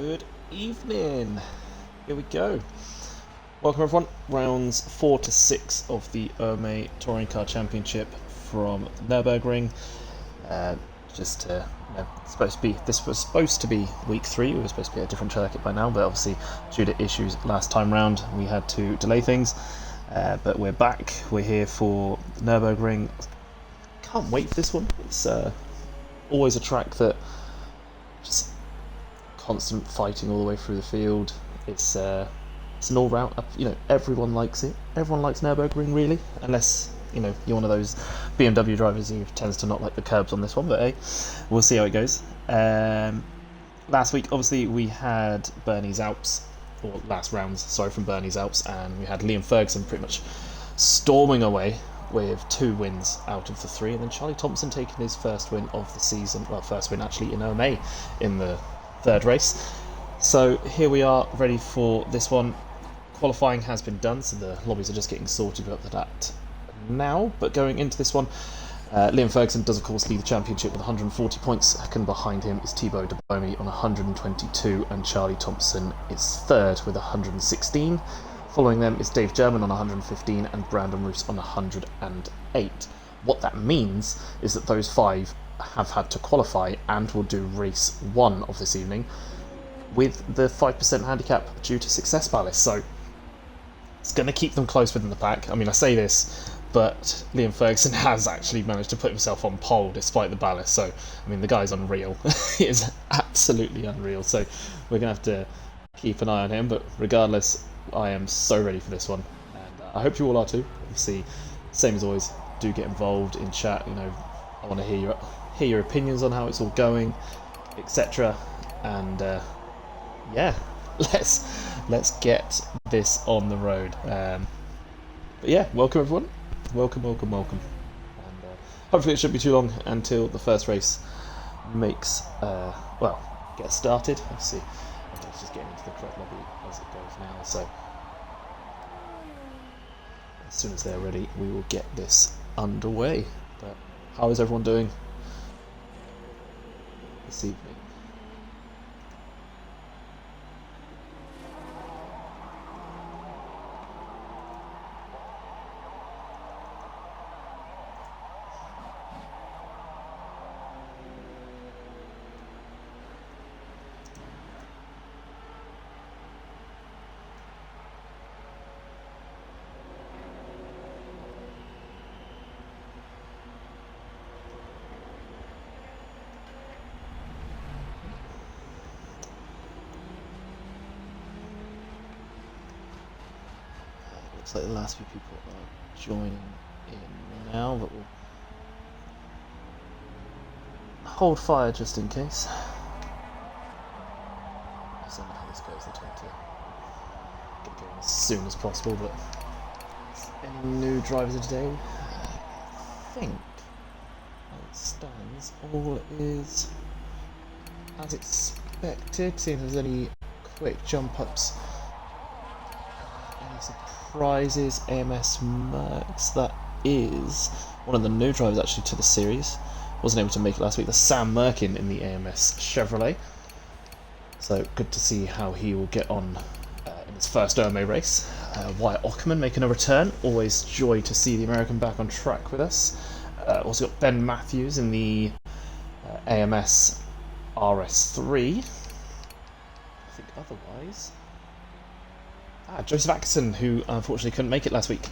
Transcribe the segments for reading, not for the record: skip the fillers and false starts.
Good evening. Here we go. Welcome everyone. Rounds 4 to 6 of the OMA Touring Car Championship from Nurburgring. This was supposed to be week 3. We were supposed to be at a different circuit by now, but obviously due to issues last time round, we had to delay things. But we're back. We're here for Nurburgring. Can't wait for this one. It's always a track that just constant fighting all the way through the field. It's an all-round, everyone likes it. Everyone likes Nurburgring, really, unless you're one of those BMW drivers who tends to not like the curbs on this one. But hey, we'll see how it goes. Last week, obviously, we had Bernie's Alps, or last rounds, sorry, from Bernie's Alps, and we had Liam Ferguson pretty much storming away with 2 wins out of the 3, and then Charlie Thompson taking his first win of the season, well, first win actually in OMA in the 3rd race. So here we are ready for this one. Qualifying has been done, so the lobbies are just getting sorted up for that now. But going into this one, Liam Ferguson does of course lead the championship with 140 points. Second behind him is Thibaut Debomi on 122, and Charlie Thompson is 3rd with 116. Following them is Dave German on 115 and Brandon Roos on 108. What that means is that those 5 have had to qualify and will do race 1 of this evening with the 5% handicap due to success ballast. So it's going to keep them close within the pack. I mean, I say this, but Liam Ferguson has actually managed to put himself on pole despite the ballast. So, I mean, the guy's unreal. He is absolutely unreal. So we're going to have to keep an eye on him. But regardless, I am so ready for this one. And I hope you all are too. Obviously, same as always, do get involved in chat. I want to hear your opinions on how it's all going, etc. And yeah, let's get this on the road. But yeah, welcome everyone. Welcome. And hopefully it shouldn't be too long until the first race gets started. Obviously, it's just getting into the correct lobby as it goes now. So as soon as they're ready, we will get this underway. But how is everyone doing this evening? Looks like the last few people are joining in now, but we'll hold fire just in case. I don't know how this goes. They tend to get going as soon as possible, but any new drivers in today? I think as it stands, all is as expected. Seeing if there's any quick jump ups. Surprises. AMS Mercs, that is one of the new drivers actually to the series. Wasn't able to make it last week. That's Sam Merkin in the AMS Chevrolet. So good to see how he will get on in his first OMA race. Wyatt Ockerman making a return. Always joy to see the American back on track with us. Also got Ben Matthews in the AMS RS3. I think otherwise. Joseph Atkinson, who unfortunately couldn't make it last week,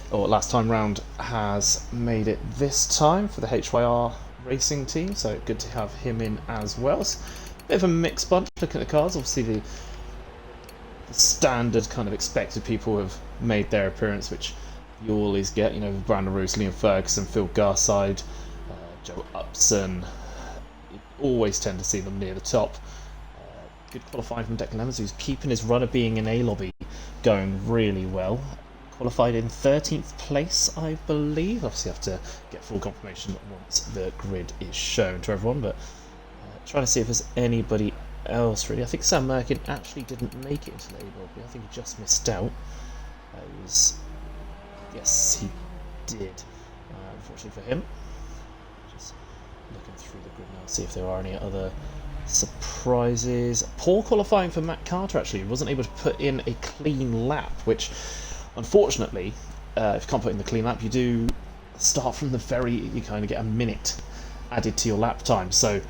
or last time round, has made it this time for the HYR racing team, so good to have him in as well. It's a bit of a mixed bunch looking at the cars. Obviously the standard kind of expected people have made their appearance, which you always get, Brandon Roos, Liam Ferguson, Phil Garside, Joe Upson. You always tend to see them near the top. Good qualifying from Declan Lemons, who's keeping his run of being in A lobby going really well. Qualified in 13th place, I believe. Obviously, have to get full confirmation once the grid is shown to everyone. But trying to see if there's anybody else really. I think Sam Merkin actually didn't make it into the A lobby. I think he just missed out. Yes, he did. Unfortunately for him. Just looking through the grid now, see if there are any other Surprises. Poor qualifying for Matt Carter, actually. He wasn't able to put in a clean lap, which, unfortunately, if you can't put in the clean lap, you do start from the you kind of get a minute added to your lap time. So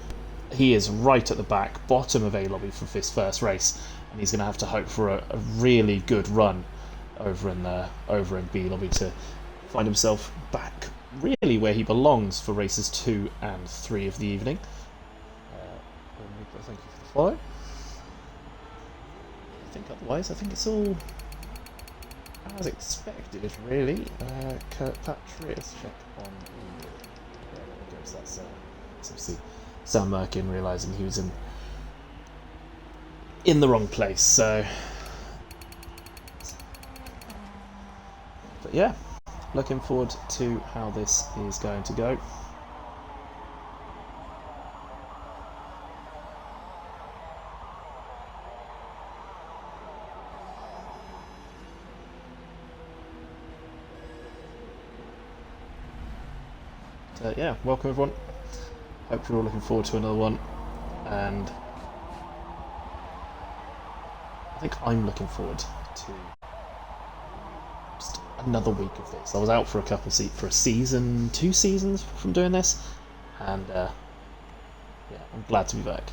he is right at the back, bottom of A lobby for his first race, and he's going to have to hope for a really good run over in B lobby to find himself back really where he belongs for races 2 and 3 of the evening. Thank you for the follow. I think otherwise, I think it's all as expected, really. Kirkpatrick, let's check on the... Yeah, there goes. That's obviously Sam Merkin realising he was in the wrong place, so... But yeah, looking forward to how this is going to go. Yeah, welcome everyone. Hope you're all looking forward to another one, and I think I'm looking forward to just another week of this. I was out for for a season, 2 seasons from doing this, and yeah, I'm glad to be back.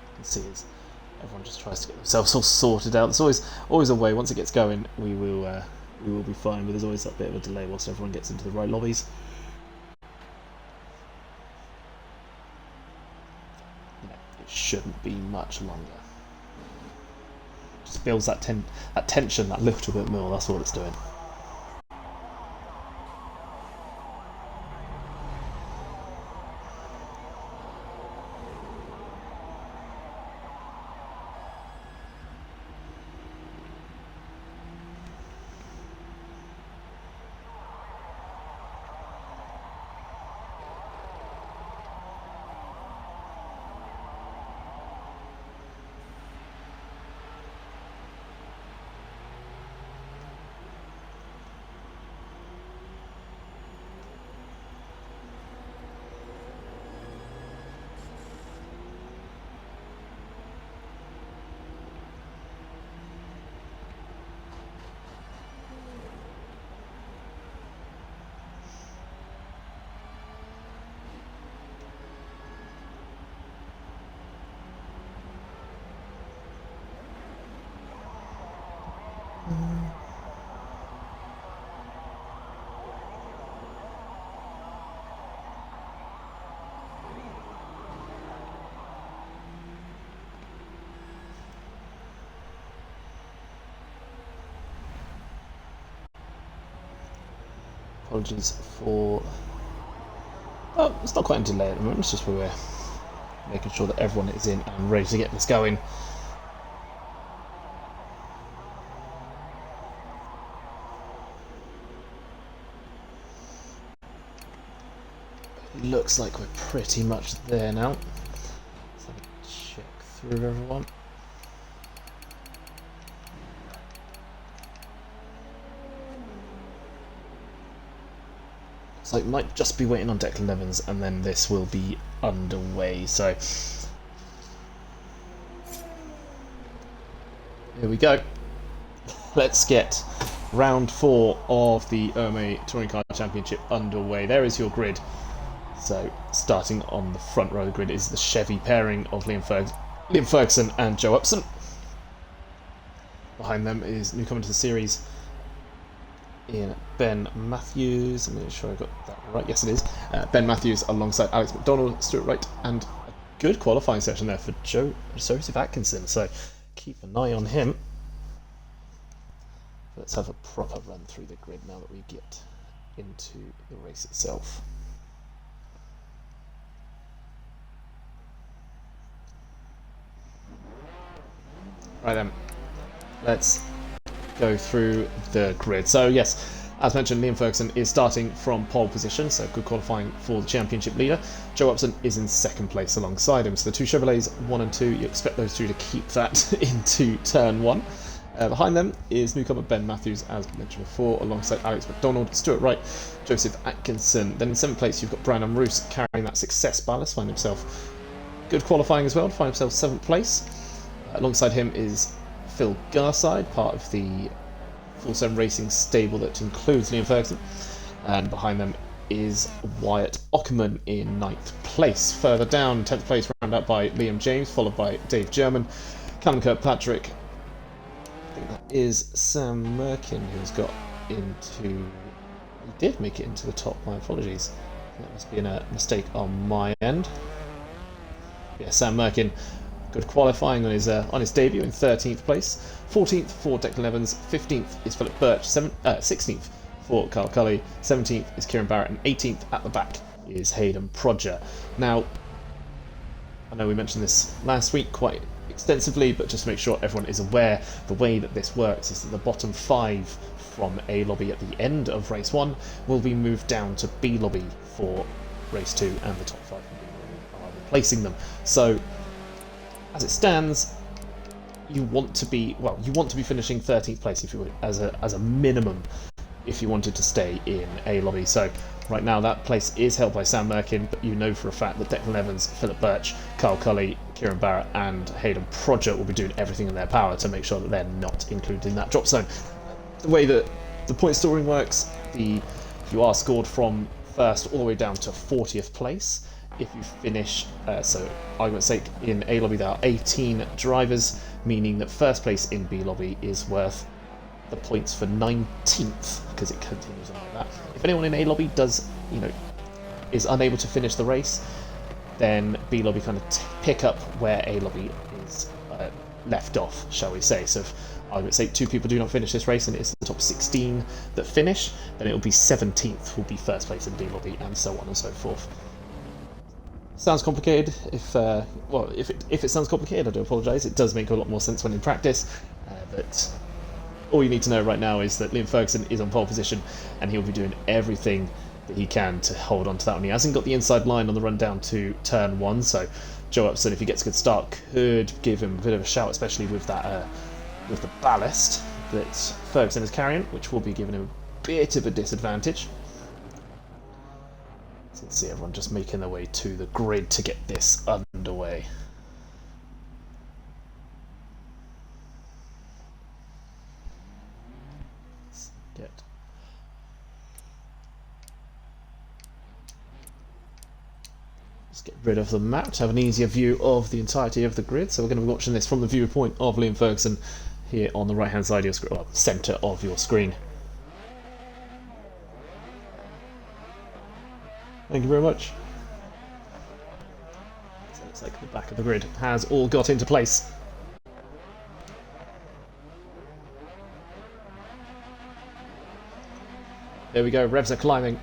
You can see as everyone just tries to get themselves all sorted out. There's always a way. Once it gets going, we will be fine, but there's always that bit of a delay whilst everyone gets into the right lobbies. It shouldn't be much longer. Just builds that tension that little bit more, that's what it's doing. Apologies for... Oh, it's not quite a delay at the moment, it's just where we're making sure that everyone is in and ready to get this going. It looks like we're pretty much there now. Let's have a check through everyone. So it might just be waiting on Declan Evans, and then this will be underway. So here we go. Let's get round 4 of the OMA Touring Car Championship underway. There is your grid. So starting on the front row of the grid is the Chevy pairing of Liam Ferguson and Joe Upson. Behind them is newcomer to the series in Ben Matthews. I'm sure I got that right. Yes, it is. Ben Matthews alongside Alex McDonald, Stuart Wright, and a good qualifying session there for Joseph Atkinson. So keep an eye on him. Let's have a proper run through the grid now that we get into the race itself. Right then, let's go through the grid. So yes, as mentioned, Liam Ferguson is starting from pole position, so good qualifying for the championship leader. Joe Upson is in second place alongside him. So the two Chevrolets 1 and 2, you expect those two to keep that into turn 1. Behind them is newcomer Ben Matthews, as mentioned before, alongside Alex McDonald, Stuart Wright, Joseph Atkinson. Then in 7th place you've got Brandon Roos carrying that success ballast, find himself good qualifying as well, to find himself 7th place. Alongside him is Phil Garside, part of the Full 7 Racing stable that includes Liam Ferguson. And behind them is Wyatt Ockerman in 9th place. Further down, 10th place rounded out by Liam James, followed by Dave German, Callum Kirkpatrick. I think that is Sam Merkin who's got into... He did make it into the top, my apologies. That must be a mistake on my end. Yeah, Sam Merkin, good qualifying on his debut in 13th place. 14th for Declan Evans, 15th is Philip Birch, 16th for Carl Cully, 17th is Kieran Barrett, and 18th at the back is Hayden Prodger. Now, I know we mentioned this last week quite extensively, but just to make sure everyone is aware, the way that this works is that the bottom 5 from A lobby at the end of race 1 will be moved down to B lobby for race 2, and the top 5 from B lobby are replacing them. So, as it stands, you want to be finishing 13th place if you would, as a minimum, if you wanted to stay in A lobby. So right now that place is held by Sam Merkin, but you know for a fact that Declan Evans, Philip Birch, Carl Cully, Kieran Barrett and Hayden Prodger will be doing everything in their power to make sure that they're not included in that drop zone. The way that the point scoring works, if you are scored from 1st all the way down to 40th place, if you finish, so argument's sake, in A lobby there are 18 drivers, meaning that 1st place in B lobby is worth the points for 19th, because it continues on like that. If anyone in A lobby is unable to finish the race, then B lobby kind of pick up where A lobby is left off, shall we say. So if I would say 2 people do not finish this race and it's the top 16 that finish, then it will be 17th will be 1st place in B lobby, and so on and so forth. Sounds complicated. If it sounds complicated, I do apologise. It does make a lot more sense when in practice, but all you need to know right now is that Liam Ferguson is on pole position, and he'll be doing everything that he can to hold on to that one. He hasn't got the inside line on the run down to turn 1, so Joe Upson, if he gets a good start, could give him a bit of a shout, especially with that with the ballast that Ferguson is carrying, which will be giving him a bit of a disadvantage. So let's see everyone just making their way to the grid to get this underway. Let's get rid of the map to have an easier view of the entirety of the grid. So we're going to be watching this from the viewpoint of Liam Ferguson here on the right hand side of your screen, or centre of your screen. Thank you very much. So it looks like the back of the grid has all got into place. There we go, revs are climbing.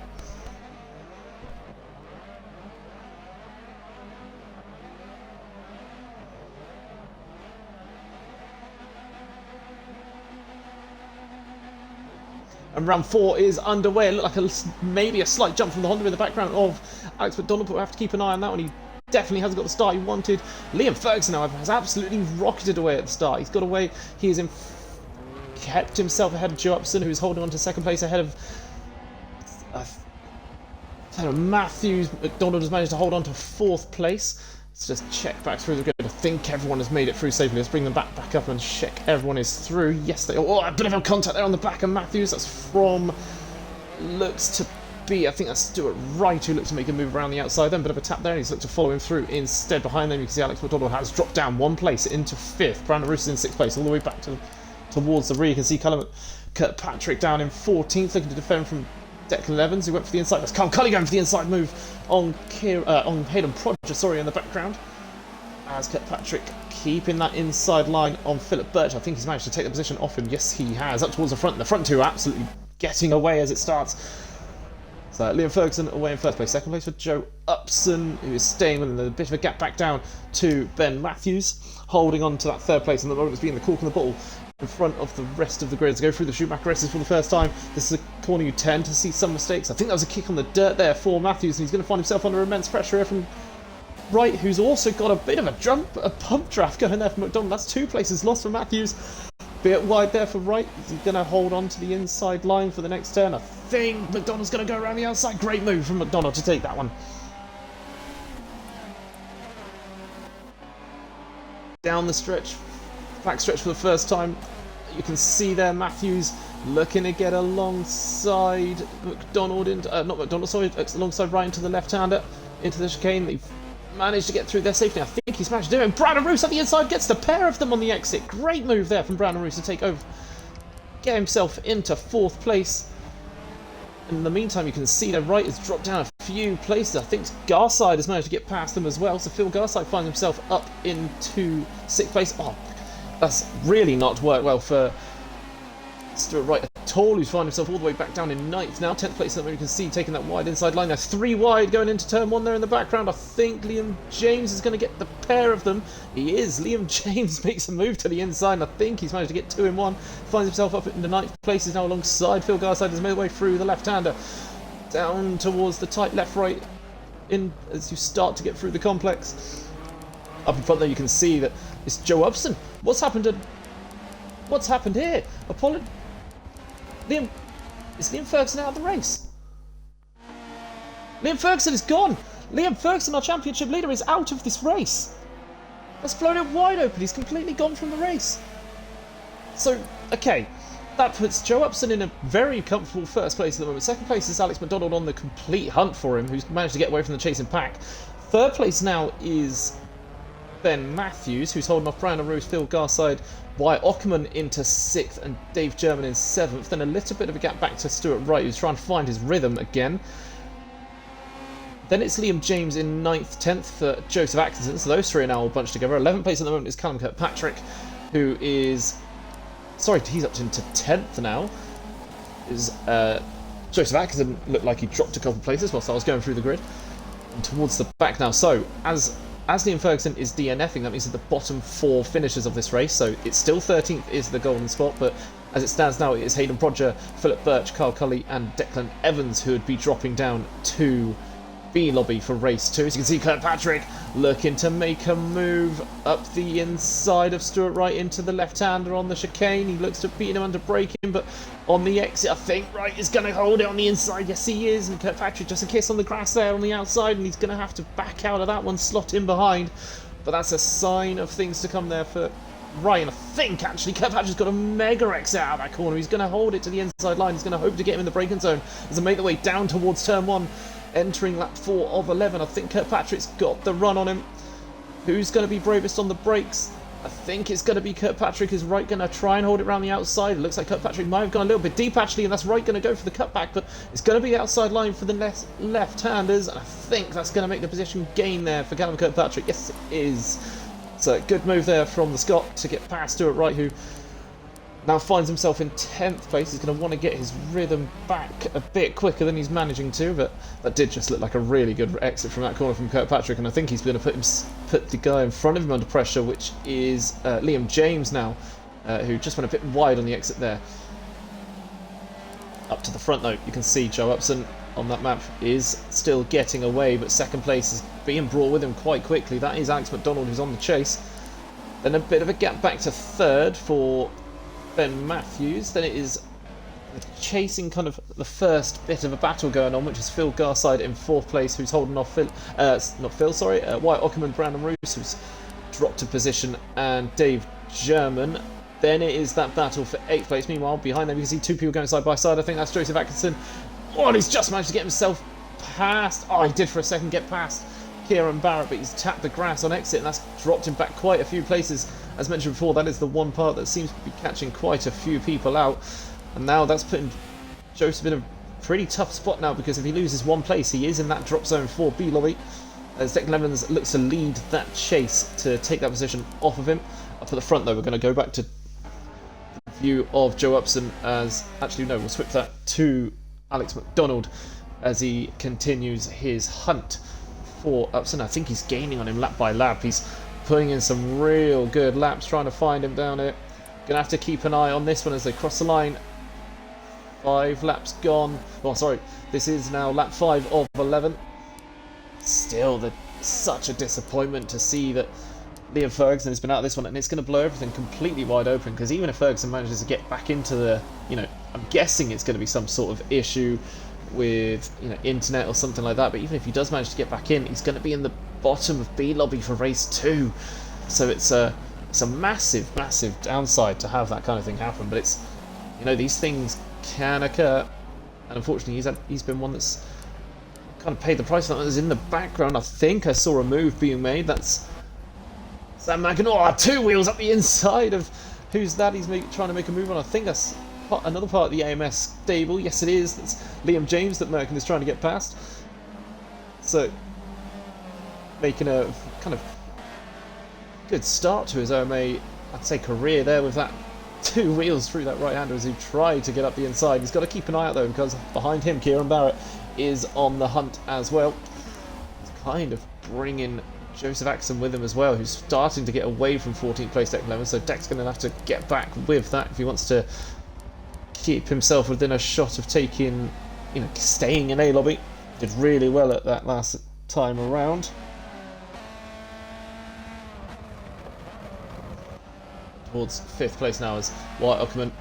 And round 4 is underway. It looked like maybe a slight jump from the Honda in the background of Alex McDonald, but we'll have to keep an eye on that one. He definitely hasn't got the start he wanted. Liam Ferguson, however, has absolutely rocketed away at the start. He's got away. He has kept himself ahead of Joe Upson, who's holding on to 2nd place ahead of Matthews. McDonald has managed to hold on to 4th place. Let's just check back through the grid. I think everyone has made it through safely. Let's bring them back up and check everyone is through. Yes, they are. Oh, a bit of a contact there on the back of Matthews. That's from, looks to be, I think that's Stuart Wright, who looks to make a move around the outside. Then a bit of a tap there, and he's looked to follow him through. Instead, behind them, you can see Alex McDonald has dropped down 1 place into 5th. Brandon Roos is in 6th place, all the way back towards the rear. You can see Callum Kirkpatrick down in 14th, looking to defend from Declan Evans, who went for the inside. That's Carl Cully going for the inside move on Hayden Prodger, in the background. As Kirkpatrick keeping that inside line on Philip Birch. I think he's managed to take the position off him. Yes, he has. Up towards the front. The front 2 are absolutely getting away as it starts. So Liam Ferguson away in 1st place. 2nd place for Joe Upson, who is staying within a bit of a gap back down to Ben Matthews, holding on to that 3rd place. And the moment it's being the cork in the bottle in front of the rest of the grid. To go through the Schumacher races for the first time. This is a corner you tend to see some mistakes. I think that was a kick on the dirt there for Matthews, and he's going to find himself under immense pressure here from Wright, who's also got a bit of a pump draft going there for McDonald. That's 2 places lost for Matthews. bit wide there for Wright. Is he going to hold on to the inside line for the next turn? I think McDonald's going to go around the outside. Great move from McDonald to take that one. Down the stretch, back stretch for the first time. You can see there Matthews looking to get alongside McDonald, not McDonald, sorry, alongside Wright into the left-hander, into the chicane. They've managed to get through their safety. I think he's managed to do it. And Brandon Roos on the inside gets the pair of them on the exit. Great move there from Brandon Roos to take over, get himself into 4th place. In the meantime, you can see that Wright has dropped down a few places. I think Garside has managed to get past them as well. So Phil Garside finds himself up into 6th place. Oh, that's really not worked well for Stuart Wright at all, who's finding himself all the way back down in 9th now. 10th place, you can see taking that wide inside line. There's 3 wide going into turn 1 there in the background. I think Liam James is going to get the pair of them. He is. Liam James makes a move to the inside, and I think he's managed to get 2 in 1. Finds himself up in the 9th place, is now alongside Phil Garside. Has made his way through the left-hander down towards the tight left-right in as you start to get through the complex. Up in front there, you can see that it's Joe Upson. What's happened here? Is Liam Ferguson out of the race? Liam Ferguson is gone! Liam Ferguson, our championship leader, is out of this race! That's blown it wide open, he's completely gone from the race. So, okay, that puts Joe Upson in a very comfortable 1st place at the moment. 2nd place is Alex McDonald on the complete hunt for him, who's managed to get away from the chasing pack. 3rd place now is Ben Matthews, who's holding off Brandon Roos, Phil Garside, Wyatt Ockerman into 6th, and Dave German in 7th. Then a little bit of a gap back to Stuart Wright, who's trying to find his rhythm again. Then it's Liam James in 9th, 10th for Joseph Atkinson, so those 3 are now all bunched together. 11th place at the moment is Callum Kirkpatrick, who is... Sorry, he's up into 10th now. Joseph Atkinson looked like he dropped a couple of places whilst I was going through the grid. And towards the back now. So, as Liam Ferguson is DNFing, that means that the bottom 4 finishers of this race, so it's still 13th is the golden spot, but as it stands now, it is Hayden Prodger, Philip Birch, Carl Cully and Declan Evans who would be dropping down to B lobby for race 2. As you can see, Kirkpatrick looking to make a move up the inside of Stuart Wright into the left-hander on the chicane. He looks to beat him under braking, but on the exit, I think Wright is going to hold it on the inside. Yes, he is. And Kirkpatrick just a kiss on the grass there on the outside, and he's going to have to back out of that one, slot in behind. But that's a sign of things to come there for Wright. And I think, actually, Kirkpatrick's got a mega exit out of that corner. He's going to hold it to the inside line. He's going to hope to get him in the braking zone as they make their way down towards turn 1. Entering lap 4 of 11, I think Kirkpatrick's got the run on him. Who's going to be bravest on the brakes? I think it's going to be Kirkpatrick. Is Wright going to try and hold it around the outside? It looks like Kirkpatrick might have gone a little bit deep actually, and that's Wright going to go for the cutback, but it's going to be outside line for the left-handers, and I think that's going to make the position gain there for Callum Kirkpatrick. Yes, it is. So good move there from the Scot to get past Stuart Wright, who now finds himself in 10th place. He's going to want to get his rhythm back a bit quicker than he's managing to, but that did just look like a really good exit from that corner from Kirkpatrick, and I think he's going to put the guy in front of him under pressure, which is Liam James now, who just went a bit wide on the exit there. Up to the front though, you can see Joe Upson on that map is still getting away, but 2nd place is being brought with him quite quickly. That is Alex McDonald, who's on the chase. Then a bit of a gap back to 3rd for Ben Matthews. Then it is chasing kind of the first bit of a battle going on, which is Phil Garside in 4th place, who's holding off Wyatt Ockerman, Brandon Roos, who's dropped a position, and Dave German. Then it is that battle for 8th place. Meanwhile, behind them you can see 2 people going side by side. I think that's Joseph Atkinson. Oh, and he's just managed to get himself past. Oh, he did for a second get past Kieran Barrett, but he's tapped the grass on exit, and that's dropped him back quite a few places. As mentioned before, that is the one part that seems to be catching quite a few people out, and now that's putting Joseph in a pretty tough spot now, because if he loses 1 place, he is in that drop zone for B lobby, as Declan Evans looks to lead that chase to take that position off of him. Up at the front though, we're going to go back to the view of Joe Upson as, actually no, we'll switch that to Alex McDonald as he continues his hunt for Upson. I think he's gaining on him lap by lap. He's putting in some real good laps trying to find him down here. Gonna have to keep an eye on this one as they cross the line. 5 laps gone. Oh, sorry, this is now lap 5 of 11. Still, such a disappointment to see that Liam Ferguson has been out of this one, and it's going to blow everything completely wide open, because even if Ferguson manages to get back into the, I'm guessing it's going to be some sort of issue with, internet or something like that, but even if he does manage to get back in, he's going to be in the bottom of B lobby for race 2. So it's a massive, massive downside to have that kind of thing happen, but it's, these things can occur, and unfortunately he's been one that's kind of paid the price. That was in the background. I think I saw a move being made. That's Sam McIntyre, 2 wheels up the inside of, who's that? He's trying to make a move on. I think that's another part of the AMS stable. Yes, it is. That's Liam James that Merkin is trying to get past. So, making a kind of good start to his OMA, I'd say, career there with that 2 wheels through that right-hander as he tried to get up the inside. He's got to keep an eye out, though, because behind him, Kieran Barrett is on the hunt as well. He's kind of bringing Joseph Axon with him as well, who's starting to get away from 14th place Deck 11, so Deck's going to have to get back with that if he wants to keep himself within a shot of taking, staying in A lobby. Did really well at that last time around. Towards 5th place now is Wyatt Ockerman.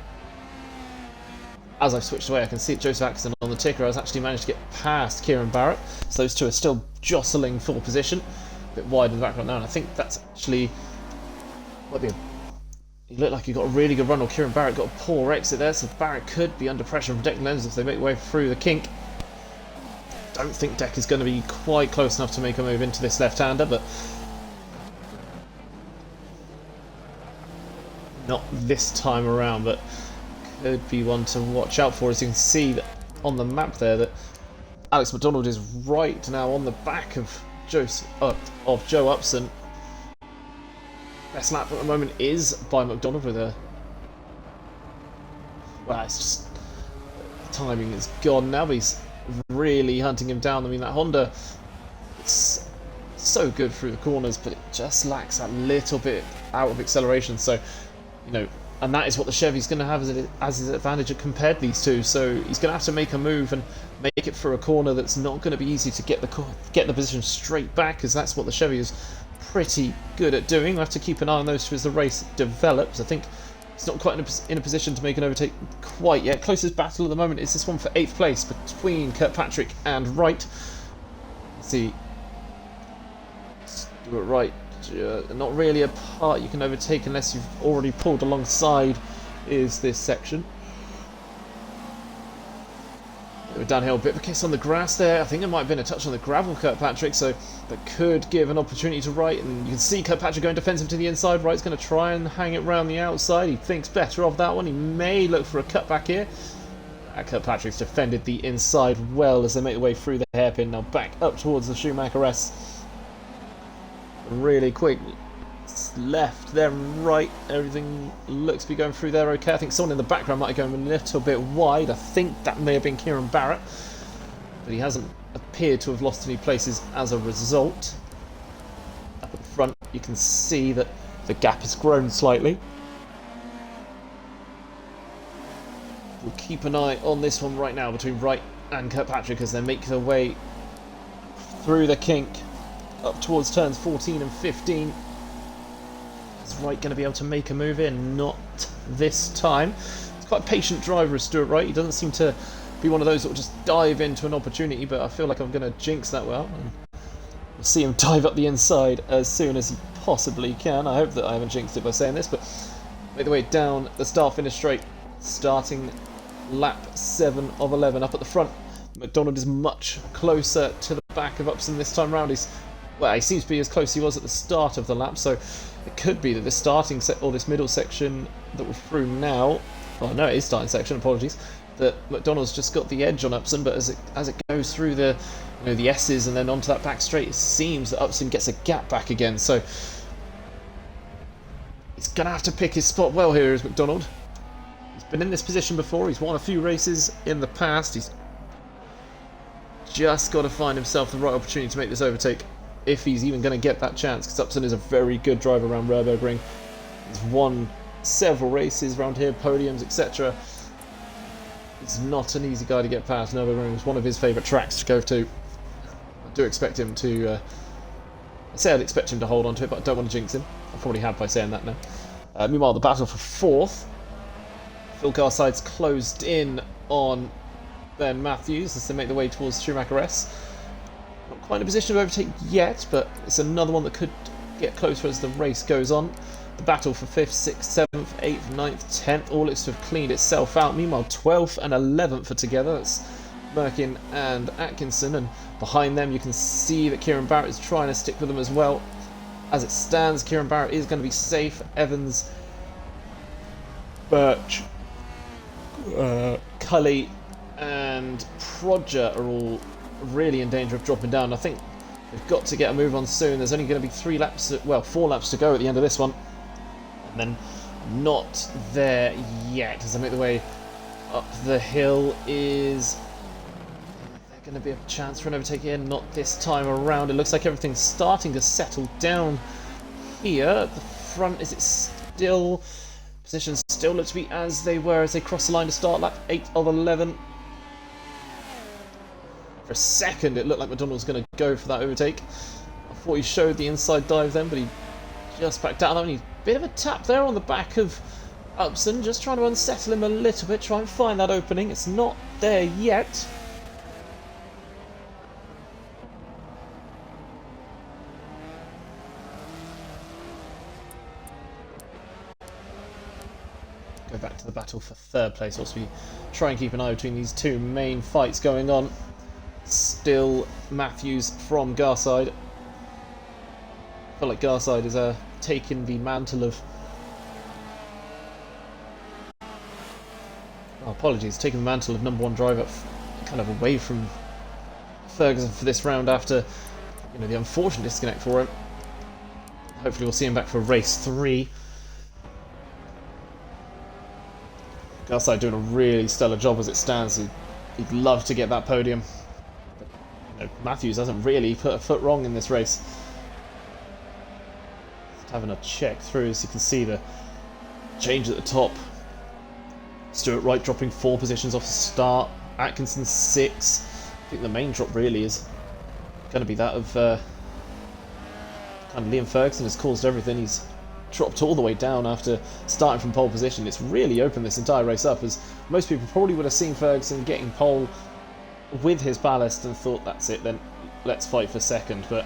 As I've switched away, I can see Joseph Axon on the ticker. I've actually managed to get past Kieran Barrett, so those two are still jostling for position. A bit wide in the background now, and I think that's actually he looked like he got a really good run, or Kieran Barrett got a poor exit there, so Barrett could be under pressure from Deck Lenz if they make their way through the kink. Don't think Deck is going to be quite close enough to make a move into this left-hander, but not this time around, but could be one to watch out for. As you can see that on the map there, that Alex McDonald is right now on the back of Joe Upson. Best lap at the moment is by McDonald with a... Well, it's just... The timing is gone now, but he's really hunting him down. I mean, that Honda, it's so good through the corners, but it just lacks that little bit out of acceleration. So, and that is what the Chevy's going to have as his advantage compared to these two. So he's going to have to make a move and make it for a corner that's not going to be easy to get the position straight back, because that's what the Chevy is pretty good at doing. We'll have to keep an eye on those two as the race develops. I think he's not quite in a position to make an overtake quite yet. Closest battle at the moment is this one for 8th place between Kirkpatrick and Wright. Let's see. Let's do it right. Not really a part you can overtake unless you've already pulled alongside is this section. We're downhill, a bit of a kiss on the grass there. I think there might have been a touch on the gravel, Kirkpatrick, so that could give an opportunity to Wright. And you can see Kirkpatrick going defensive to the inside. Wright's going to try and hang it round the outside. He thinks better of that one. He may look for a cutback here. Kirkpatrick's defended the inside well as they make their way through the hairpin. Now back up towards the Schumacher S. Really quick left, then right. Everything looks to be going through there okay. I think someone in the background might have gone a little bit wide. I think that may have been Kieran Barrett, but he hasn't appeared to have lost any places as a result. Up at the front, you can see that the gap has grown slightly. We'll keep an eye on this one right now between Wright and Kirkpatrick as they make their way through the kink up towards turns 14 and 15. Is Wright going to be able to make a move in? Not this time. He's quite a patient driver, is Stuart Wright. He doesn't seem to be one of those that will just dive into an opportunity, but I feel like I'm going to jinx that well. And we'll see him dive up the inside as soon as he possibly can. I hope that I haven't jinxed it by saying this, but make the way down the start-finish straight, starting lap 7 of 11. Up at the front, McDonald is much closer to the back of Upson this time round. Well, he seems to be as close as he was at the start of the lap, so it could be that this starting or this middle section that we're through now, oh no, it is starting section, apologies, that McDonald's just got the edge on Upson, but as it goes through the the S's and then onto that back straight, it seems that Upson gets a gap back again, so he's going to have to pick his spot well here as McDonald. He's been in this position before, he's won a few races in the past, he's just got to find himself the right opportunity to make this overtake, if he's even going to get that chance, because Upson is a very good driver around Nurburgring. He's won several races around here, podiums, etc. It's not an easy guy to get past. Nurburgring is one of his favourite tracks to go to. I do expect him to I say I'd expect him to hold on to it, but I don't want to jinx him. I probably have by saying that now. Meanwhile, the battle for 4th. Phil Garside's closed in on Ben Matthews as they make their way towards Schumacher S. Not quite in a position to overtake yet, but it's another one that could get closer as the race goes on. The battle for 5th, 6th, 7th, 8th, 9th, 10th, all looks to have cleaned itself out. Meanwhile, 12th and 11th are together. That's Merkin and Atkinson, and behind them you can see that Kieran Barrett is trying to stick with them as well. As it stands, Kieran Barrett is going to be safe. Evans, Birch, Cully and Prodger are all really in danger of dropping down. I think they've got to get a move on soon. There's only going to be 4 laps to go at the end of this one. And then not there yet as they make their way up the hill. Is there going to be a chance for an overtake here? Not this time around. It looks like everything's starting to settle down here. At the front, is it still... Positions still look to be as they were as they cross the line to start lap 8 of 11. For a second it looked like McDonald was going to go for that overtake. I thought he showed the inside dive then, but he just backed out on that one. Bit of a tap there on the back of Upson, just trying to unsettle him a little bit, try and find that opening. It's not there yet. Go back to the battle for 3rd place. Also, we try and keep an eye between these 2 main fights going on. Still Matthews from Garside. I feel like Garside is taking the mantle of... Oh, apologies, taking the mantle of #1 driver kind of away from Ferguson for this round after the unfortunate disconnect for him. Hopefully we'll see him back for race 3. Garside doing a really stellar job as it stands. He'd love to get that podium. But, Matthews hasn't really put a foot wrong in this race. Just having a check through, as you can see the change at the top. Stuart Wright dropping 4 positions off the start. Atkinson 6. I think the main drop really is going to be that of kind of Liam Ferguson has caused everything. He's dropped all the way down after starting from pole position. It's really opened this entire race up, as most people probably would have seen Ferguson getting pole with his ballast and thought, that's it then, let's fight for 2nd. But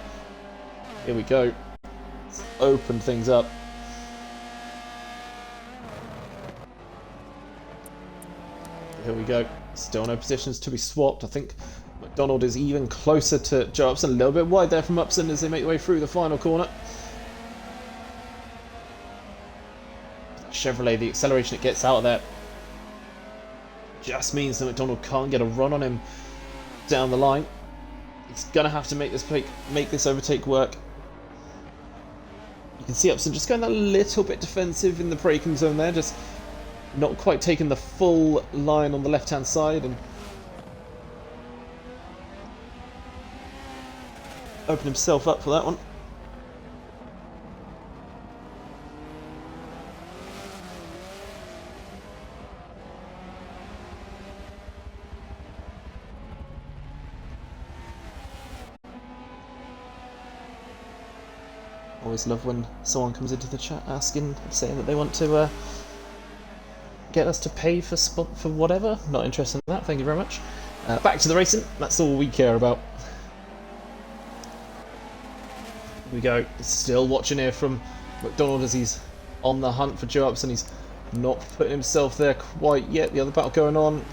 here we go, it's opened things up. Here we go, still no positions to be swapped. I think McDonald is even closer to Joe Upson, a little bit wide there from Upson as they make their way through the final corner. Chevrolet, the acceleration it gets out of there just means that McDonald can't get a run on him down the line. He's gonna have to make this overtake work. You can see Upson just going a little bit defensive in the braking zone there, just not quite taking the full line on the left hand side, and open himself up for that one. Always love when someone comes into the chat saying that they want to get us to pay for whatever. Not interested in that, thank you very much. Back to the racing, that's all we care about. Here we go, still watching here from McDonald as he's on the hunt for Joe Upson. He's not putting himself there quite yet. The other battle going on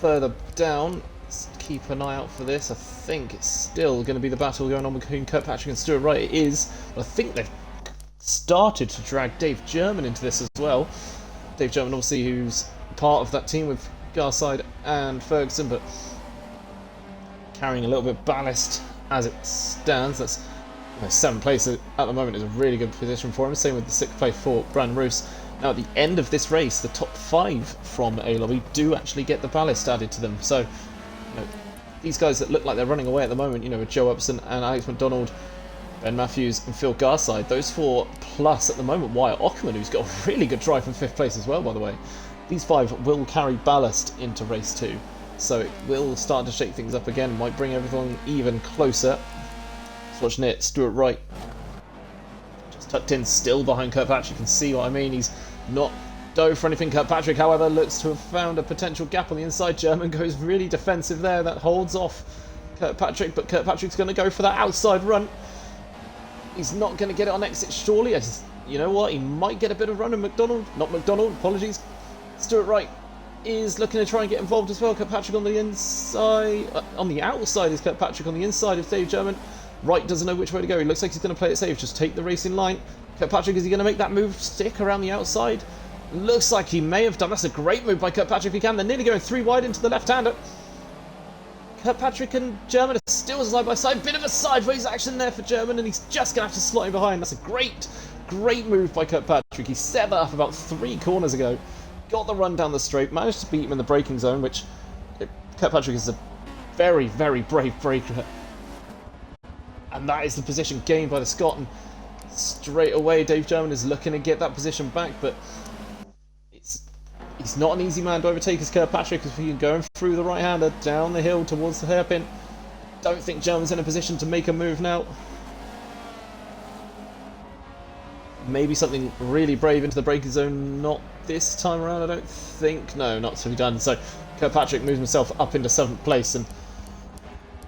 further down. Let's keep an eye out for this. I think it's still going to be the battle going on between Kirkpatrick and Stuart Wright. It is, but I think they've started to drag Dave German into this as well. Dave German, obviously, who's part of that team with Garside and Ferguson, but carrying a little bit of ballast as it stands. That's 7th place at the moment is a really good position for him. Same with the 6th place for Brandon Roos. Now, at the end of this race, the top 5 from A-Lobby do actually get the ballast added to them. So, these guys that look like they're running away at the moment, with Joe Upson and Alex McDonald, Ben Matthews and Phil Garside, those 4 plus at the moment Wyatt Ockerman, who's got a really good drive from 5th place as well, by the way. These 5 will carry ballast into race 2, so it will start to shake things up again, might bring everything even closer. Unfortunate, Stuart Wright just tucked in still behind Kirkpatrick. You can see what I mean. He's not dove for anything. Kirkpatrick, however, looks to have found a potential gap on the inside. German goes really defensive there. That holds off Kirkpatrick, but Kirkpatrick's going to go for that outside run. He's not going to get it on exit, surely. You know what? He might get a bit of run in McDonald. Not McDonald, apologies. Stuart Wright is looking to try and get involved as well. Kirkpatrick on the inside. On the outside is Kirkpatrick. On the inside of Dave German. Wright doesn't know which way to go. He looks like he's going to play it safe. Just take the racing line. Kirkpatrick, is he going to make that move? Stick around the outside? Looks like he may have done. That's a great move by Kirkpatrick if he can. They're nearly going 3 wide into the left-hander. Kirkpatrick and German are still side by side. Bit of a sideways action there for German, and he's just going to have to slot him behind. That's a great move by Kirkpatrick. He set that up about 3 corners ago. Got the run down the straight. Managed to beat him in the braking zone, which Kirkpatrick is a very, very brave breaker. And that is the position gained by the Scot. And straight away, Dave German is looking to get that position back, but he's not an easy man to overtake as Kirkpatrick, because he's going through the right-hander down the hill towards the hairpin. Don't think German's in a position to make a move now. Maybe something really brave into the braking zone. Not this time around, I don't think. No, not to be done. So Kirkpatrick moves himself up into 7th place, and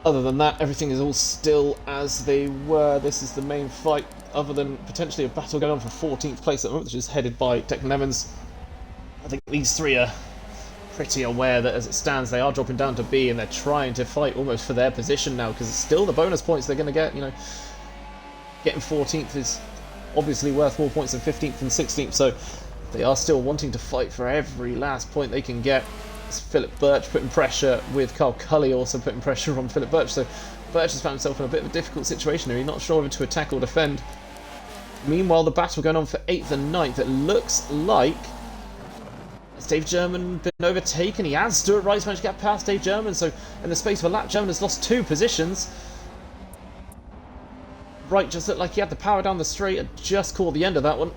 other than that, everything is all still as they were. This is the main fight, other than potentially a battle going on for 14th place at the moment, which is headed by Declan Evans. I think these 3 are pretty aware that as it stands, they are dropping down to B, and they're trying to fight almost for their position now, because it's still the bonus points they're going to get. You know, getting 14th is obviously worth more points than 15th and 16th, so they are still wanting to fight for every last point they can get. It's Philip Birch putting pressure with Carl Cully also putting pressure on Philip Birch, so Birch has found himself in a bit of a difficult situation here. He's not sure whether to attack or defend. Meanwhile, the battle going on for 8th and 9th. It looks like, has Dave German been overtaken? He has. Stuart Wright's managed to get past Dave German, so in the space of a lap, German has lost 2 positions. Wright just looked like he had the power down the straight and just caught the end of that one.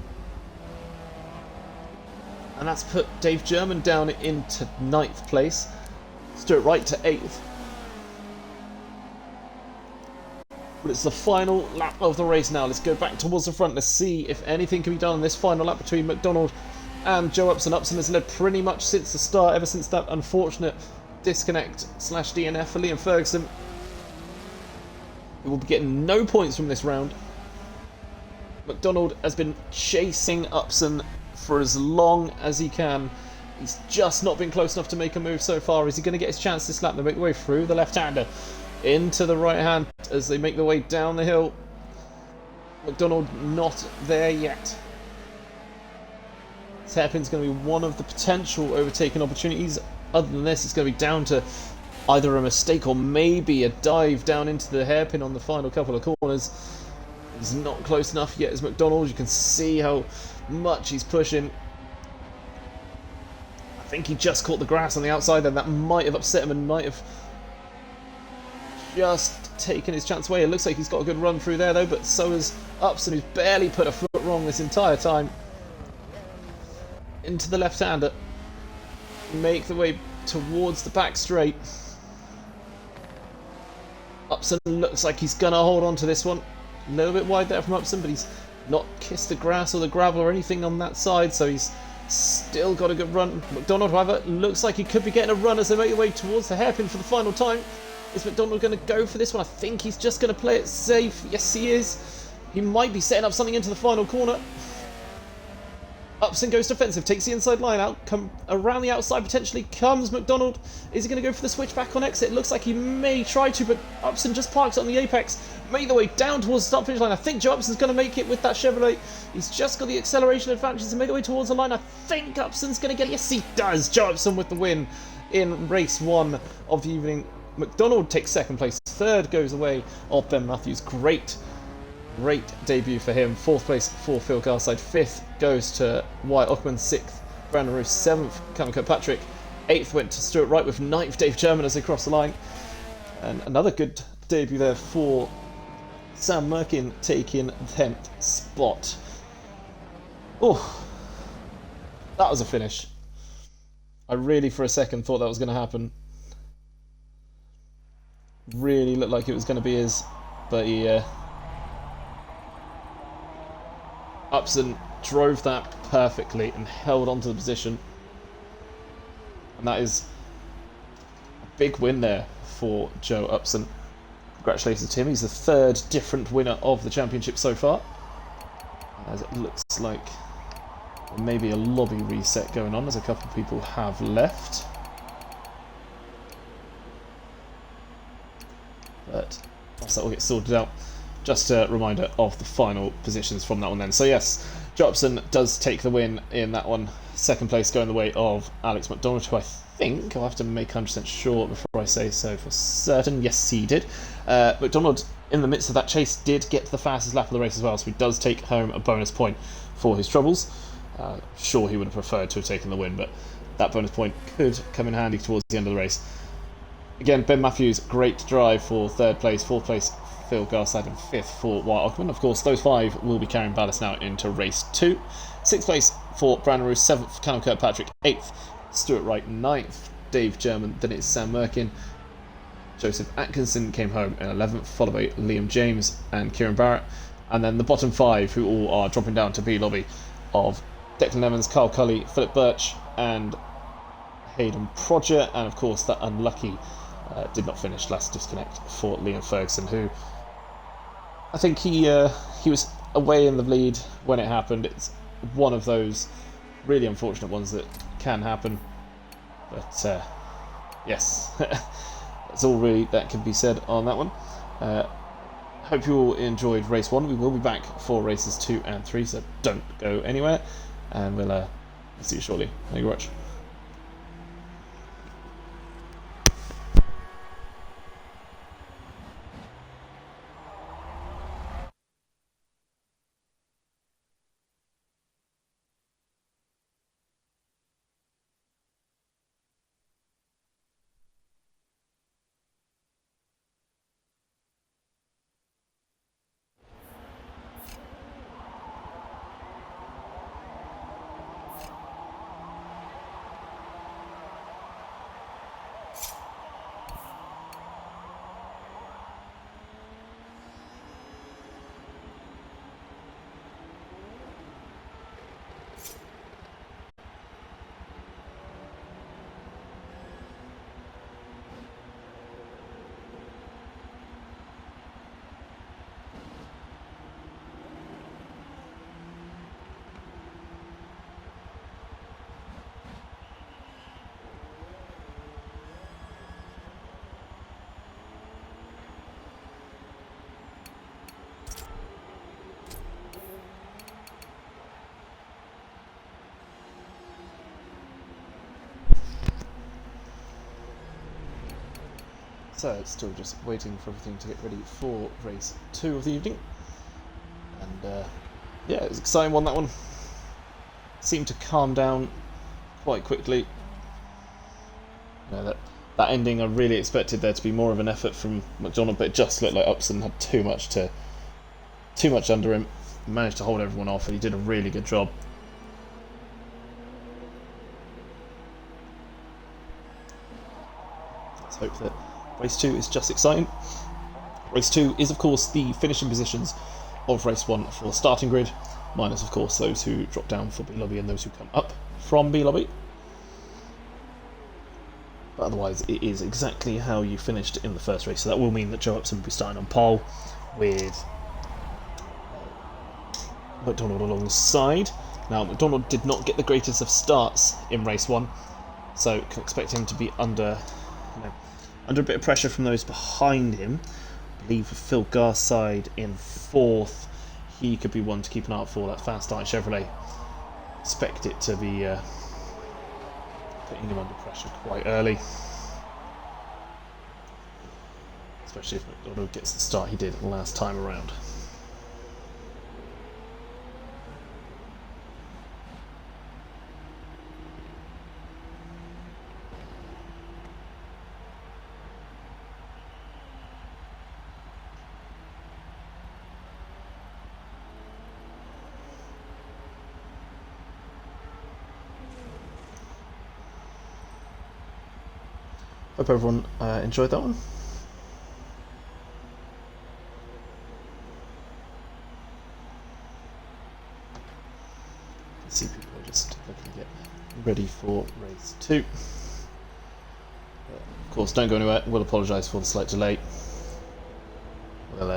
And that's put Dave German down into 9th place. Stuart Wright to 8th. But it's the final lap of the race now. Let's go back towards the front. Let's see if anything can be done on this final lap between McDonald and Joe Upson. Upson has led pretty much since the start, ever since that unfortunate disconnect / DNF for Liam Ferguson. He will be getting no points from this round. McDonald has been chasing Upson for as long as he can. He's just not been close enough to make a move so far. Is he going to get his chance this lap? They make their way through the left-hander into the right hand as they make their way down the hill. McDonald not there yet. This hairpin's going to be one of the potential overtaking opportunities. Other than this, it's going to be down to either a mistake or maybe a dive down into the hairpin on the final couple of corners. He's not close enough yet as McDonald. You can see how much he's pushing. I think he just caught the grass on the outside, and that might have upset him and might have just taken his chance away. It looks like he's got a good run through there though, but so has Upson, who's barely put a foot wrong this entire time. Into the left-hander. Make the way towards the back straight. Upson looks like he's gonna hold on to this one. A little bit wide there from Upson, but he's not kissed the grass or the gravel or anything on that side, so he's still got a good run. McDonald, however, looks like he could be getting a run as they make their way towards the hairpin for the final time. Is McDonald going to go for this one? I think he's just going to play it safe. Yes, he is. He might be setting up something into the final corner. Upson goes defensive, takes the inside line out, come around the outside, potentially comes McDonald. Is he going to go for the switch back on exit? It looks like he may try to, but Upson just parks on the apex, made the way down towards the start finish line. I think Joe Upson's going to make it with that Chevrolet. He's just got the acceleration advantages and made the way towards the line. I think Upson's going to get it. Yes, he does. Joe Upson with the win in race 1 of the evening. McDonald takes 2nd place. 3rd goes away of Ben Matthews. Great debut for him. 4th place for Phil Garside. 5th goes to Wyatt Ockman. 6th, Brandon Roos. 7th, Cameron Kirkpatrick. 8th went to Stuart Wright, with 9th Dave German as they cross the line. And another good debut there for Sam Merkin, taking 10th spot. Oh, that was a finish. I really for a second thought that was going to happen. Really looked like it was going to be his, but he Upson drove that perfectly and held onto the position. And that is a big win there for Joe Upson. Congratulations to him. He's the third different winner of the championship so far. As it looks like there may be a lobby reset going on as a couple of people have left. But once that all gets sorted out, just a reminder of the final positions from that one then. So yes, Joe Upson does take the win in that one. Second place going the way of Alex McDonald, who I think, I'll have to make 100% sure before I say so for certain. Yes, he did. McDonald, in the midst of that chase, did get the fastest lap of the race as well, so he does take home a bonus point for his troubles. Sure, he would have preferred to have taken the win, but that bonus point could come in handy towards the end of the race. Again, Ben Matthews, great drive for third place. Fourth place, Phil Garside, and fifth for Wyatt Ockerman. Of course, those five will be carrying ballast now into race 2. Sixth place for Brandon Roos, seventh Callum Kirkpatrick, eighth Stuart Wright, ninth Dave German, then it's Sam Merkin. Joseph Atkinson came home in 11th, followed by Liam James and Kieran Barrett. And then the bottom five, who all are dropping down to B lobby, of Declan Evans, Carl Cully, Philip Birch, and Hayden Prodger. And of course, that unlucky did not finish last disconnect for Liam Ferguson, who I think he was away in the lead when it happened. It's one of those really unfortunate ones that can happen. But yes, that's all really that can be said on that one. Hope you all enjoyed race 1. We will be back for races 2 and 3, so don't go anywhere. And we'll see you shortly. Thank you very much. So it's still just waiting for everything to get ready for race 2 of the evening. And yeah, it was an exciting one, that one. Seemed to calm down quite quickly. You know, that ending, I really expected there to be more of an effort from McDonald, but it just looked like Upson had too much under him. He managed to hold everyone off, and he did a really good job. Let's hope that race 2 is just exciting. Race 2 is, of course, the finishing positions of race 1 for the starting grid, minus, of course, those who drop down for B lobby and those who come up from B lobby. But otherwise, it is exactly how you finished in the first race. So that will mean that Joe Upson will be starting on pole with McDonald alongside. Now, McDonald did not get the greatest of starts in race 1, so can expect him to be under a bit of pressure from those behind him. I believe Phil Garside in 4th. He could be one to keep an eye out for. That fast starting Chevrolet. Expect it to be putting him under pressure quite early. Especially if McDonald gets the start he did last time around. Hope everyone enjoyed that one. see people are just looking to get ready for race 2. Of course, don't go anywhere. We'll apologise for the slight delay. We'll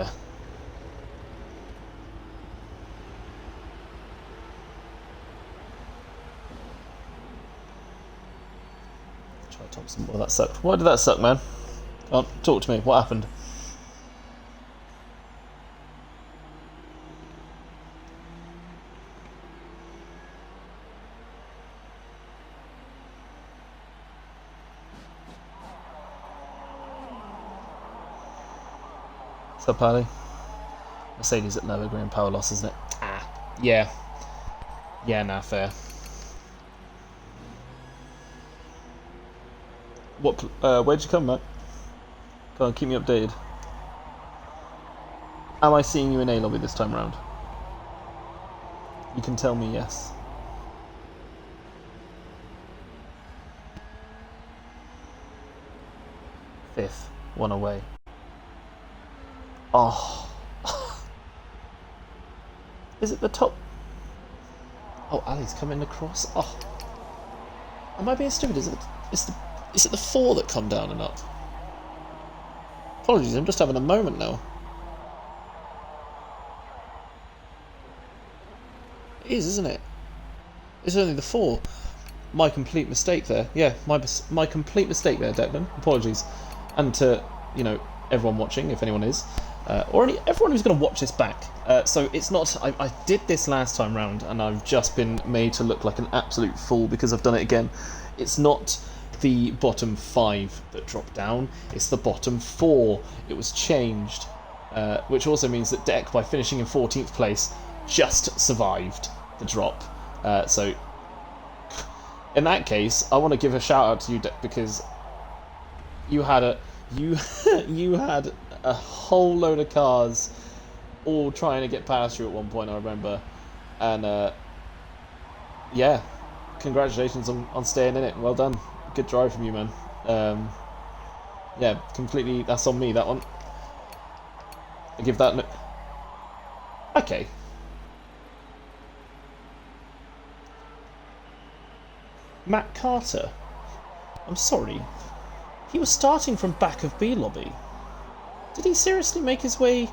try Thompson. Well, that sucked. Why did that suck, man? Come on, talk to me. What happened? What's up, Paddy? Mercedes at Nurburgring, power loss, isn't it? Ah, yeah. Yeah, nah, fair. What? Where'd you come, Matt? Come on, keep me updated. Am I seeing you in A lobby this time round? You can tell me yes. Fifth, one away. Oh. Is it the top? Oh, Ali's coming across. Oh. Am I being stupid? Is it the 4 that come down and up? Apologies, I'm just having a moment now. It is, isn't it? It's only the 4. My complete mistake there. Yeah, my complete mistake there, Declan. Apologies. And to, you know, everyone watching, if anyone is, or everyone who's going to watch this back. So it's not... I did this last time round, and I've just been made to look like an absolute fool because I've done it again. It's not the bottom 5 that dropped down, it's the bottom 4. It was changed, which also means that Deck, by finishing in 14th place, just survived the drop. So in that case, I want to give a shout out to you, Deck, because you had you had a whole load of cars all trying to get past you at one point, I remember, and yeah, congratulations on staying in it. Well done. Good drive from you, man. Yeah, completely, that's on me, that one. I give that... Okay. Matt Carter. I'm sorry. He was starting from back of B lobby. Did he seriously make his way...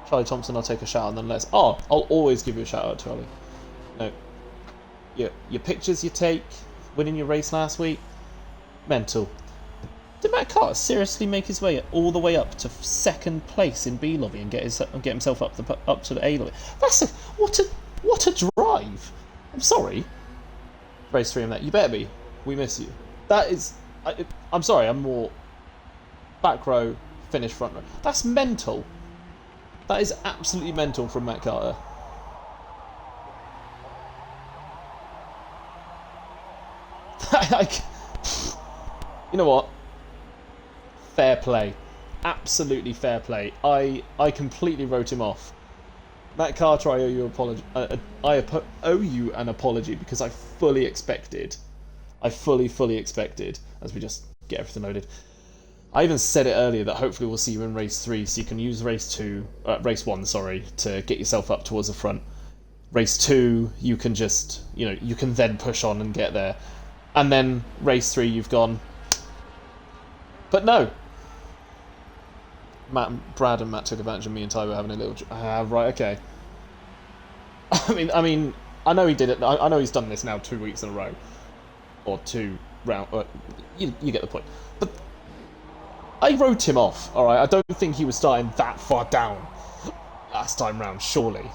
Charlie Thompson, I'll take a shout out nonetheless. Oh, I'll always give you a shout out, Charlie. No. Your pictures you take, winning your race last week, mental. Did Matt Carter seriously make his way all the way up to 2nd place in B lobby and get himself up to the A lobby? That's what a drive! I'm sorry. Race 3 on that. You better be. We miss you. That is. I'm sorry. I'm more back row, finish front row. That's mental. That is absolutely mental from Matt Carter. You know what? Fair play. Absolutely fair play. I completely wrote him off. Matt Carter, I owe you owe you an apology because I fully expected, fully expected, as we just get everything loaded. I even said it earlier that hopefully we'll see you in race 3, so you can use race 1, sorry, to get yourself up towards the front. Race 2, you can just, you can then push on and get there. And then race 3, you've gone. But no. Brad and Matt took advantage of me and Ty were having a little... right, okay. I mean, I know he did it. I know he's done this now 2 weeks in a row. Or 2 rounds. You get the point. But I wrote him off, alright? I don't think he was starting that far down last time round, surely.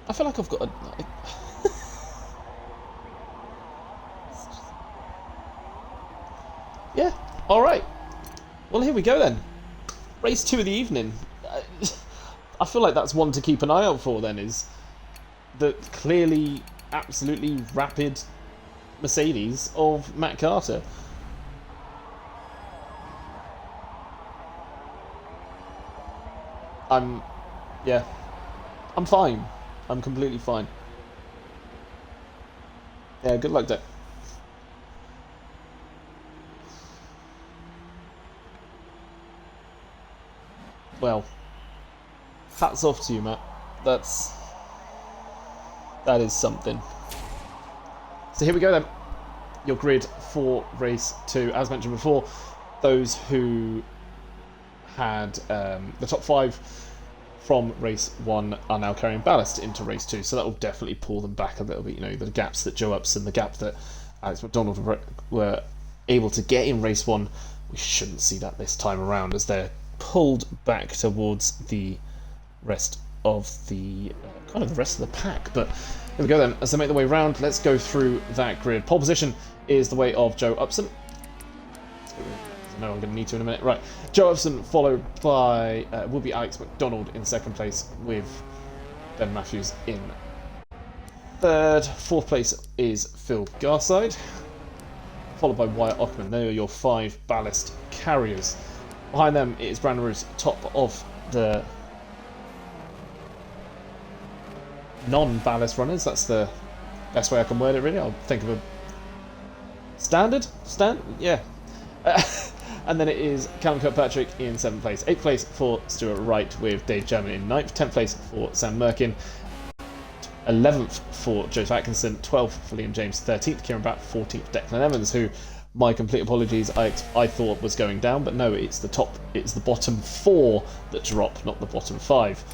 I feel like I've got a... Yeah, alright. Well, here we go then. Race 2 of the evening. I feel like that's one to keep an eye out for then, is the clearly, absolutely rapid Mercedes of Matt Carter. I'm fine. I'm completely fine. Yeah, good luck, Dick. Well, hats off to you, Matt. That is something. So here we go then. Your grid for race 2. As mentioned before, those who had the top 5 from race 1 are now carrying ballast into race 2, so that will definitely pull them back a little bit. You know, the gaps that Joe Upson, the gap that Alex McDonald were able to get in race 1, we shouldn't see that this time around, as they're pulled back towards the rest of the kind of the rest of the pack. But here we go then. As they make their way round, let's go through that grid. Pole position is the way of Joe Upson. I know I'm going to need to in a minute. Right, Joe Upson, followed by will be Alex McDonald in second place, with Ben Matthews in third. Fourth place is Phil Garside, followed by Wyatt Ockman. They are your 5 ballast carriers. Behind them it is Brandon Roos, top of the non-ballast runners. That's the best way I can word it, really. I'll think of a standard? Yeah. And then it is Callum Kirkpatrick in 7th place. 8th place for Stuart Wright, with Dave German in 9th. 10th place for Sam Merkin. 11th for Joseph Atkinson. 12th for Liam James. 13th Kieran Batt. 14th Declan Evans, who, my complete apologies, I thought was going down, but no, it's the bottom 4 that drop, not the bottom 5.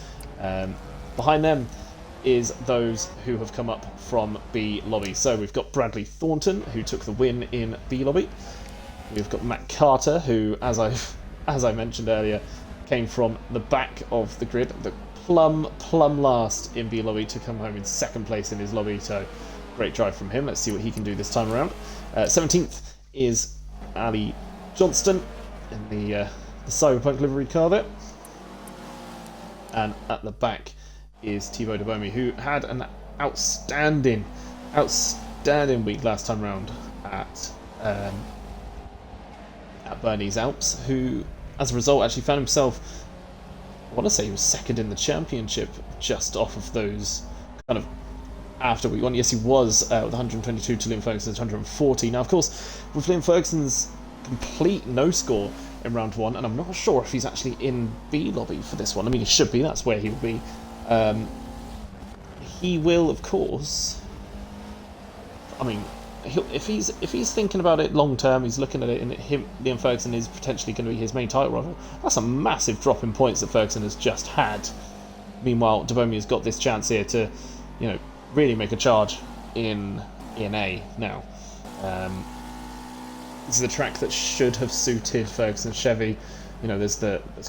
Behind them is those who have come up from B Lobby. So we've got Bradley Thornton, who took the win in B Lobby. We've got Matt Carter, who, as I mentioned earlier, came from the back of the grid, the plumb last in B Lobby, to come home in 2nd place in his lobby. So great drive from him. Let's see what he can do this time around. 17th is Ali Johnston in the Cyberpunk livery car there. And at the back is Thibaut de Bomi, who had an outstanding week last time round at Bernese Alps, who, as a result, actually found himself, I want to say he was 2nd in the championship, just off of those kind of after week 1. Yes, he was with 122 to Liam Ferguson's 140. Now, of course, with Liam Ferguson's complete no score in round 1, and I'm not sure if he's actually in B Lobby for this one. I mean, he should be. That's where he will be. He will, of course. I mean, if he's thinking about it long term, he's looking at it, and Liam Ferguson is potentially going to be his main title rival. That's a massive drop in points that Ferguson has just had. Meanwhile, de Bomi has got this chance here to, you know, really make a charge in A now. This is a track that should have suited Ferguson Chevy. You know, there's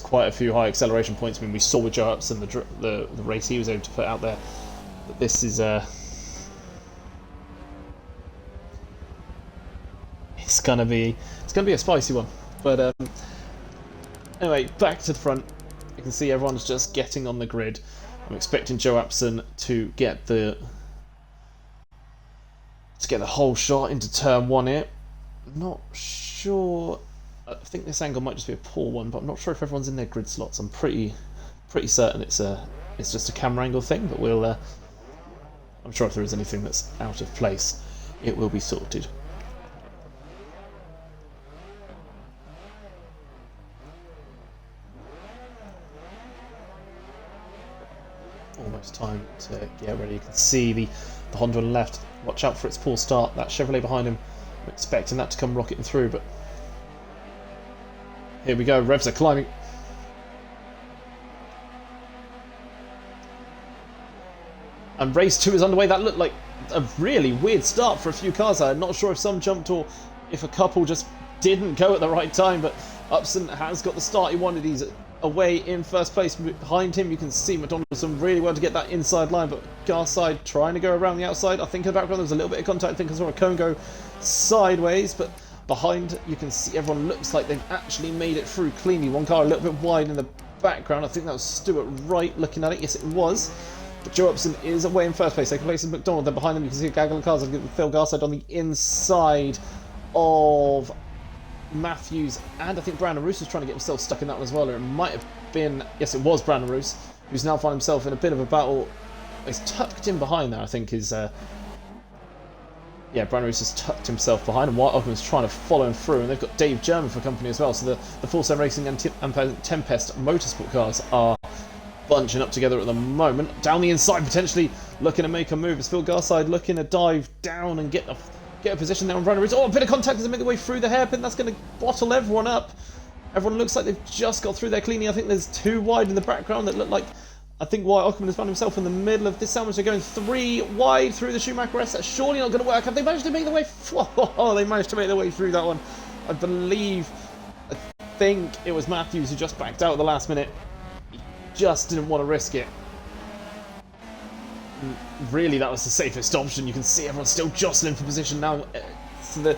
quite a few high acceleration points. I mean, we saw with Joe Upson the race he was able to put out there. But this is it's gonna be a spicy one. But anyway, back to the front. You can see everyone's just getting on the grid. I'm expecting Joe Upson to get the whole shot into turn 1 here. Not sure. I think this angle might just be a poor one, but I'm not sure if everyone's in their grid slots. I'm pretty certain it's just a camera angle thing, but we'll. I'm sure if there is anything that's out of place, it will be sorted. Almost time to get ready. You can see the Honda on the left. Watch out for its poor start. That Chevrolet behind him. I'm expecting that to come rocketing through, but here we go. Revs are climbing. And race 2 is underway. That looked like a really weird start for a few cars. I'm not sure if some jumped or if a couple just didn't go at the right time, but Upson has got the start he wanted. He's away in first place. Behind him, you can see McDonald's done really well to get that inside line, but Garside trying to go around the outside. I think in the background there was a little bit of contact. I think I saw a cone go sideways, but behind you can see everyone looks like they've actually made it through cleanly. One car a little bit wide in the background. I think that was Stuart Wright looking at it. Yes, it was. But Joe Upson is away in first place. Second place is McDonald. Then behind them you can see a gaggle of cars. I'll give Phil Garside on the inside of Matthews, and I think Brandon Roos was trying to get himself stuck in that one as well. Or it might have been, yes, it was Brandon Roos, who's now found himself in a bit of a battle. He's tucked in behind there, I think, is yeah, Brandon Roos has tucked himself behind, and White Ogman's trying to follow him through, and they've got Dave German for company as well. So the Full Sail Racing and Tempest Motorsport cars are bunching up together at the moment. Down the inside, potentially looking to make a move. As Phil Garside looking to dive down and get a position there on Brandon Roos. Oh, a bit of contact as they make their way through the hairpin. That's going to bottle everyone up. Everyone looks like they've just got through their cleaning. I think there's 2 wide in the background that look like... I think Wyatt Ockerman has found himself in the middle of this sandwich. They're going 3 wide through the Schumacher S. That's surely not going to work. Have they managed to make their way... Oh, they managed to make their way through that one. I think it was Matthews who just backed out at the last minute. He just didn't want to risk it. Really, that was the safest option. You can see everyone's still jostling for position now. So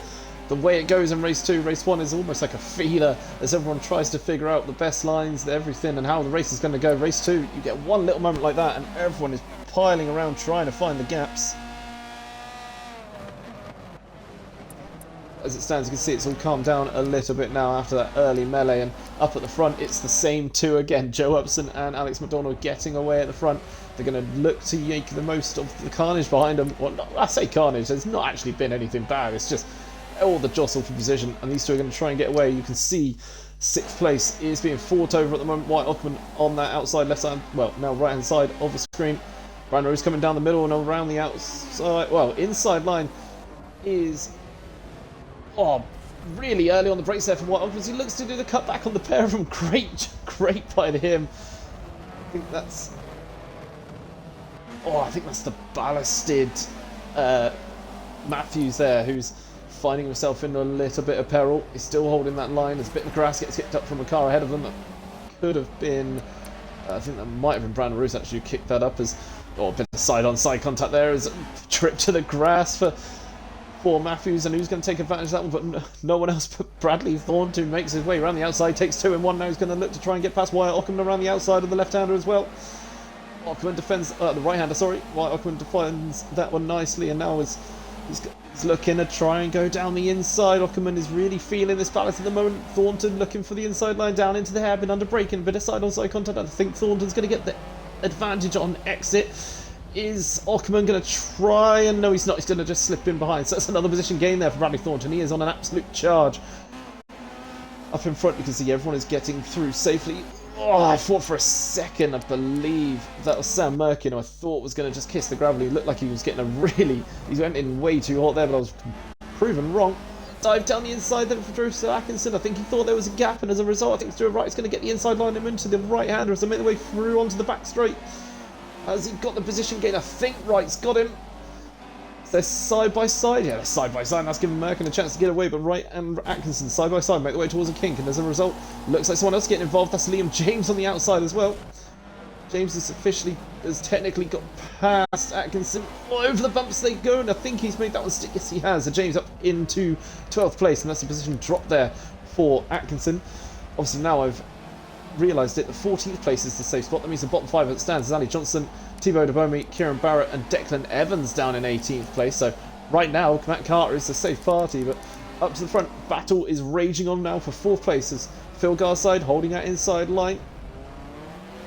the way it goes in race 2, race 1 is almost like a feeler as everyone tries to figure out the best lines, everything, and how the race is going to go. Race 2, you get one little moment like that and everyone is piling around trying to find the gaps. As it stands, you can see it's all calmed down a little bit now after that early melee, and up at the front it's the same 2 again. Joe Upson and Alex McDonald getting away at the front. They're going to look to make the most of the carnage behind them. Well, I say carnage, there's not actually been anything bad, it's just all the jostle for position, and these 2 are going to try and get away. You can see 6th place is being fought over at the moment. Wyatt Ockerman on that outside left side, well, now right hand side of the screen. Brandon Roos coming down the middle and around the outside, well, inside line is really early on the brakes there from Wyatt Ockerman. He looks to do the cutback on the pair of them. Great by him. I think that's the ballasted Matthews there, who's finding himself in a little bit of peril. He's still holding that line as a bit of grass gets kicked up from a car ahead of them. That could have been, I think that might have been Brandon Roos actually who kicked that up, as a bit of side-on-side contact there as a trip to the grass for Matthews, and who's going to take advantage of that one, but no one else but Bradley Thornton, who makes his way around the outside, takes 2 in 1. Now he's going to look to try and get past Wyatt Ockerman around the outside of the left-hander as well. Ockerman defends, the right-hander, sorry. Wyatt Ockerman defends that one nicely, and now he's looking to try and go down the inside. Ockerman is really feeling this balance at the moment. Thornton looking for the inside line down into the hairpin under braking. A bit of side-on-side contact. I think Thornton's going to get the advantage on exit. Is Ockerman going to try? And no, he's not. He's going to just slip in behind. So that's another position gain there for Bradley Thornton. He is on an absolute charge. Up in front, you can see everyone is getting through safely. Oh, I thought for a second, I believe that was Sam Merkin, who I thought was going to just kiss the gravel. He looked like he was getting he went in way too hot there, but I was proven wrong. Dive down the inside then for Drew Atkinson. I think he thought there was a gap, and as a result, I think Stuart Wright is going to get the inside line him into the right-hander as they make their way through onto the back straight. Has he got the position gain? I think Wright's got him. They're side by side. Yeah, they're side by side, and that's giving Merkin a chance to get away, but Wright and Atkinson side by side make their way towards a kink, and as a result, looks like someone else getting involved. That's Liam James on the outside as well. James has technically got past Atkinson. Over the bumps they go, and I think he's made that one stick. Yes, he has. So James up into 12th place, and that's the position drop there for Atkinson. Obviously, now I've realised it, the 14th place is the safe spot. That means the bottom 5 as it stands is Ali Johnson, Thibaut Debomi, Kieran Barrett and Declan Evans down in 18th place. So right now Matt Carter is the safe party, but up to the front, battle is raging on now for 4th place as Phil Garside holding that inside line.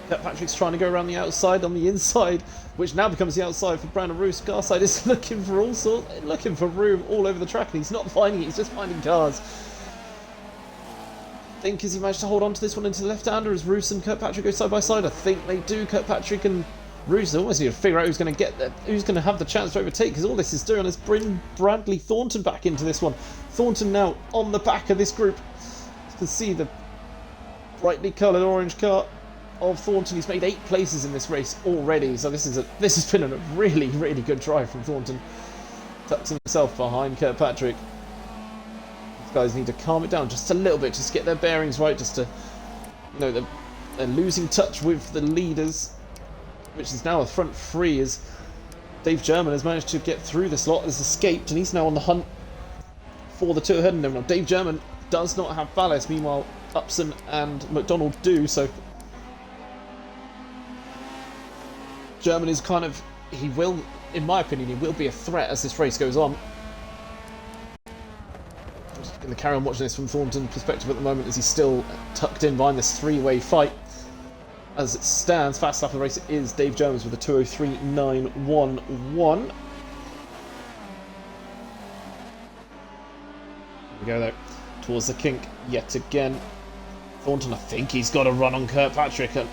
Patrick's trying to go around the outside on the inside, which now becomes the outside for Brandon Roos. Garside is looking for all sorts, looking for room all over the track, and he's not finding it, he's just finding cars. I think as he managed to hold on to this one into the left-hander as Roos and Kirkpatrick go side by side. I think they do. Kirkpatrick and Roos almost need to figure out who's going to get there, who's going to have the chance to overtake, because all this is doing is bring Bradley Thornton back into this one. Thornton now on the back of this group. You can see the brightly coloured orange car of Thornton. He's made 8 places in this race already, so this has been a really, really good drive from Thornton. Tucks himself behind Kirkpatrick. These guys need to calm it down just a little bit, just get their bearings right, just to, you know, they're losing touch with the leaders, which is now a front 3 as Dave German has managed to get through the slot, has escaped, and he's now on the hunt for the 2 ahead of him. Now Dave German does not have ballast, meanwhile Upson and McDonald do, so German is kind of, he will, in my opinion, he will be a threat as this race goes on. I'm just going to carry on watching this from Thornton's perspective at the moment as he's still tucked in behind this 3-way fight. As it stands, fast lap of the race is Dave Jones with a 2:03.911. we go though, towards the kink yet again. Thornton, I think he's got a run on Kirkpatrick. And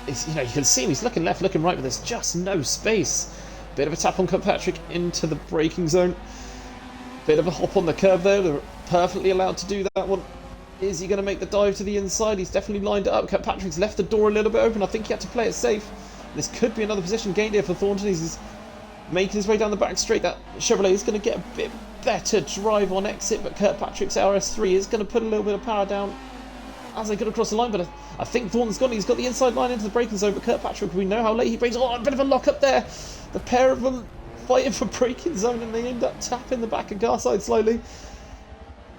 you can see him, he's looking left, looking right, but there's just no space. Bit of a tap on Kirkpatrick into the braking zone. Bit of a hop on the curb there. They're perfectly allowed to do that one. Is he going to make the dive to the inside? He's definitely lined it up. Kirkpatrick's left the door a little bit open. I think he had to play it safe. This could be another position gained here for Thornton. He's making his way down the back straight. That Chevrolet is going to get a bit better drive on exit, but Kirkpatrick's RS3 is going to put a little bit of power down as they get across the line. But I think Thornton's got it. He's got the inside line into the braking zone, but Kirkpatrick, we know how late he brakes. Oh, a bit of a lock up there. The pair of them fighting for braking zone, and they end up tapping the back of Garside slowly.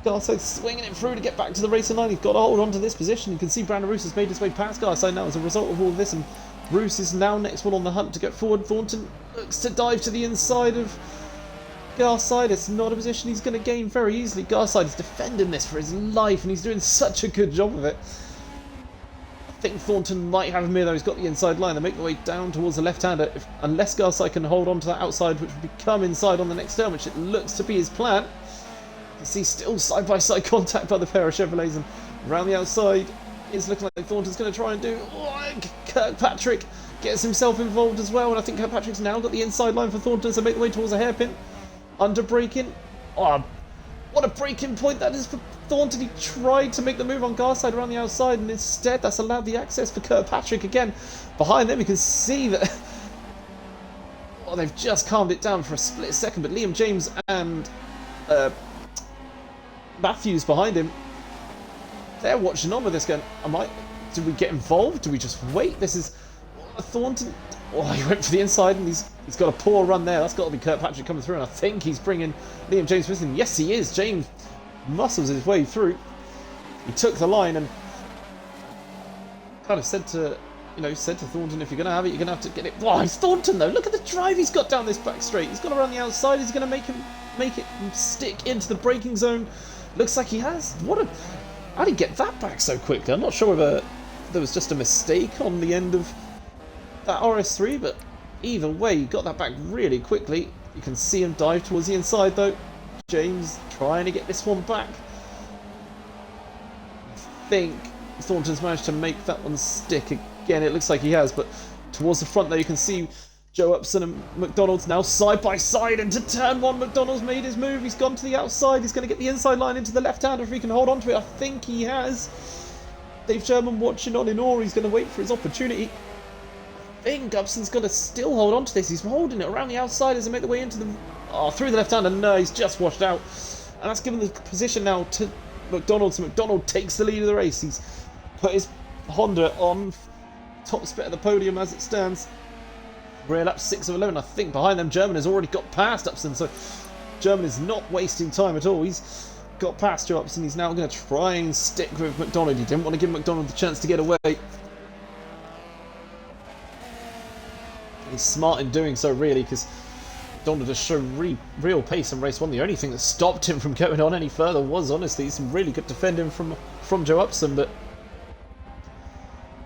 Garside swinging it through to get back to the racing line. He's got to hold on to this position. You can see Brandon Roos has made his way past Garside now as a result of all of this, and Roos is now next one on the hunt to get forward. Thornton looks to dive to the inside of Garside. It's not a position he's going to gain very easily. Garside is defending this for his life, and he's doing such a good job of it. I think Thornton might have him here though. He's got the inside line. They make their way down towards the left-hander. Unless Garside can hold on to that outside, which will become inside on the next turn, which it looks to be his plan. You see still side-by-side contact by the pair of Chevrolets, and around the outside it's looking like Thornton's going to try and do. Oh, Kirkpatrick gets himself involved as well, and I think Kirkpatrick's now got the inside line for Thornton, so make the way towards a hairpin. Under braking. Oh, what a braking point that is for Thornton. He tried to make the move on Garside around the outside, and instead that's allowed the access for Kirkpatrick again. Behind them you can see that they've just calmed it down for a split second, but Liam James and Matthews behind him, they're watching on with this going, do we get involved? Do we just wait? This is Thornton. Oh, he went for the inside, and he's got a poor run there. That's got to be Kirkpatrick coming through, and I think he's bringing Liam James with him. Yes, he is. James muscles his way through. He took the line and kind of said to Thornton, if you're going to have it, you're going to have to get it. Wow, it's Thornton though. Look at the drive he's got down this back straight. He's got around the outside. He's going to make it stick into the braking zone. Looks like he has. How did he get that back so quickly? I'm not sure whether there was just a mistake on the end of that RS3, but either way, he got that back really quickly. You can see him dive towards the inside though. James trying to get this one back. I think Thornton's managed to make that one stick again. It looks like he has, but towards the front there you can see Joe Upson and McDonald's now side by side into turn one. McDonald's made his move. He's gone to the outside. He's going to get the inside line into the left-hander if he can hold on to it. I think he has. Dave Sherman watching on in awe. He's going to wait for his opportunity. I think Upson's got to still hold on to this. He's holding it around the outside as they make their way into the... through the left-hander. No, he's just washed out. And that's given the position now to McDonald. So McDonald takes the lead of the race. He's put his Honda on top spit of the podium as it stands. Rear lap 6 of 11. I think behind them German has already got past Upson, so German is not wasting time at all. He's got past Joe Upson. He's now going to try and stick with McDonald. He didn't want to give McDonald the chance to get away. He's smart in doing so, really, because McDonald has shown real pace in race 1. The only thing that stopped him from going on any further was, honestly, some really good defending from Joe Upson, but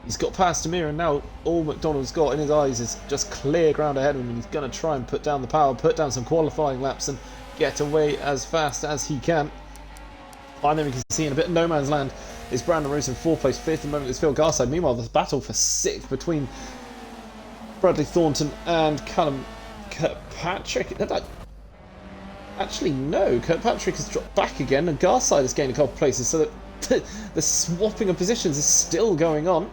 he's got past him here, and now all McDonald's got in his eyes is just clear ground ahead of him, and he's going to try and put down the power, put down some qualifying laps, and get away as fast as he can. Behind them, you can see in a bit of no man's land is Brandon Roos in 4th place. 5th at the moment is Phil Garside. Meanwhile, the battle for 6th between Bradley Thornton and Callum Kirkpatrick. Actually, no. Kirkpatrick has dropped back again, and Garside has gained a couple of places, so that the swapping of positions is still going on.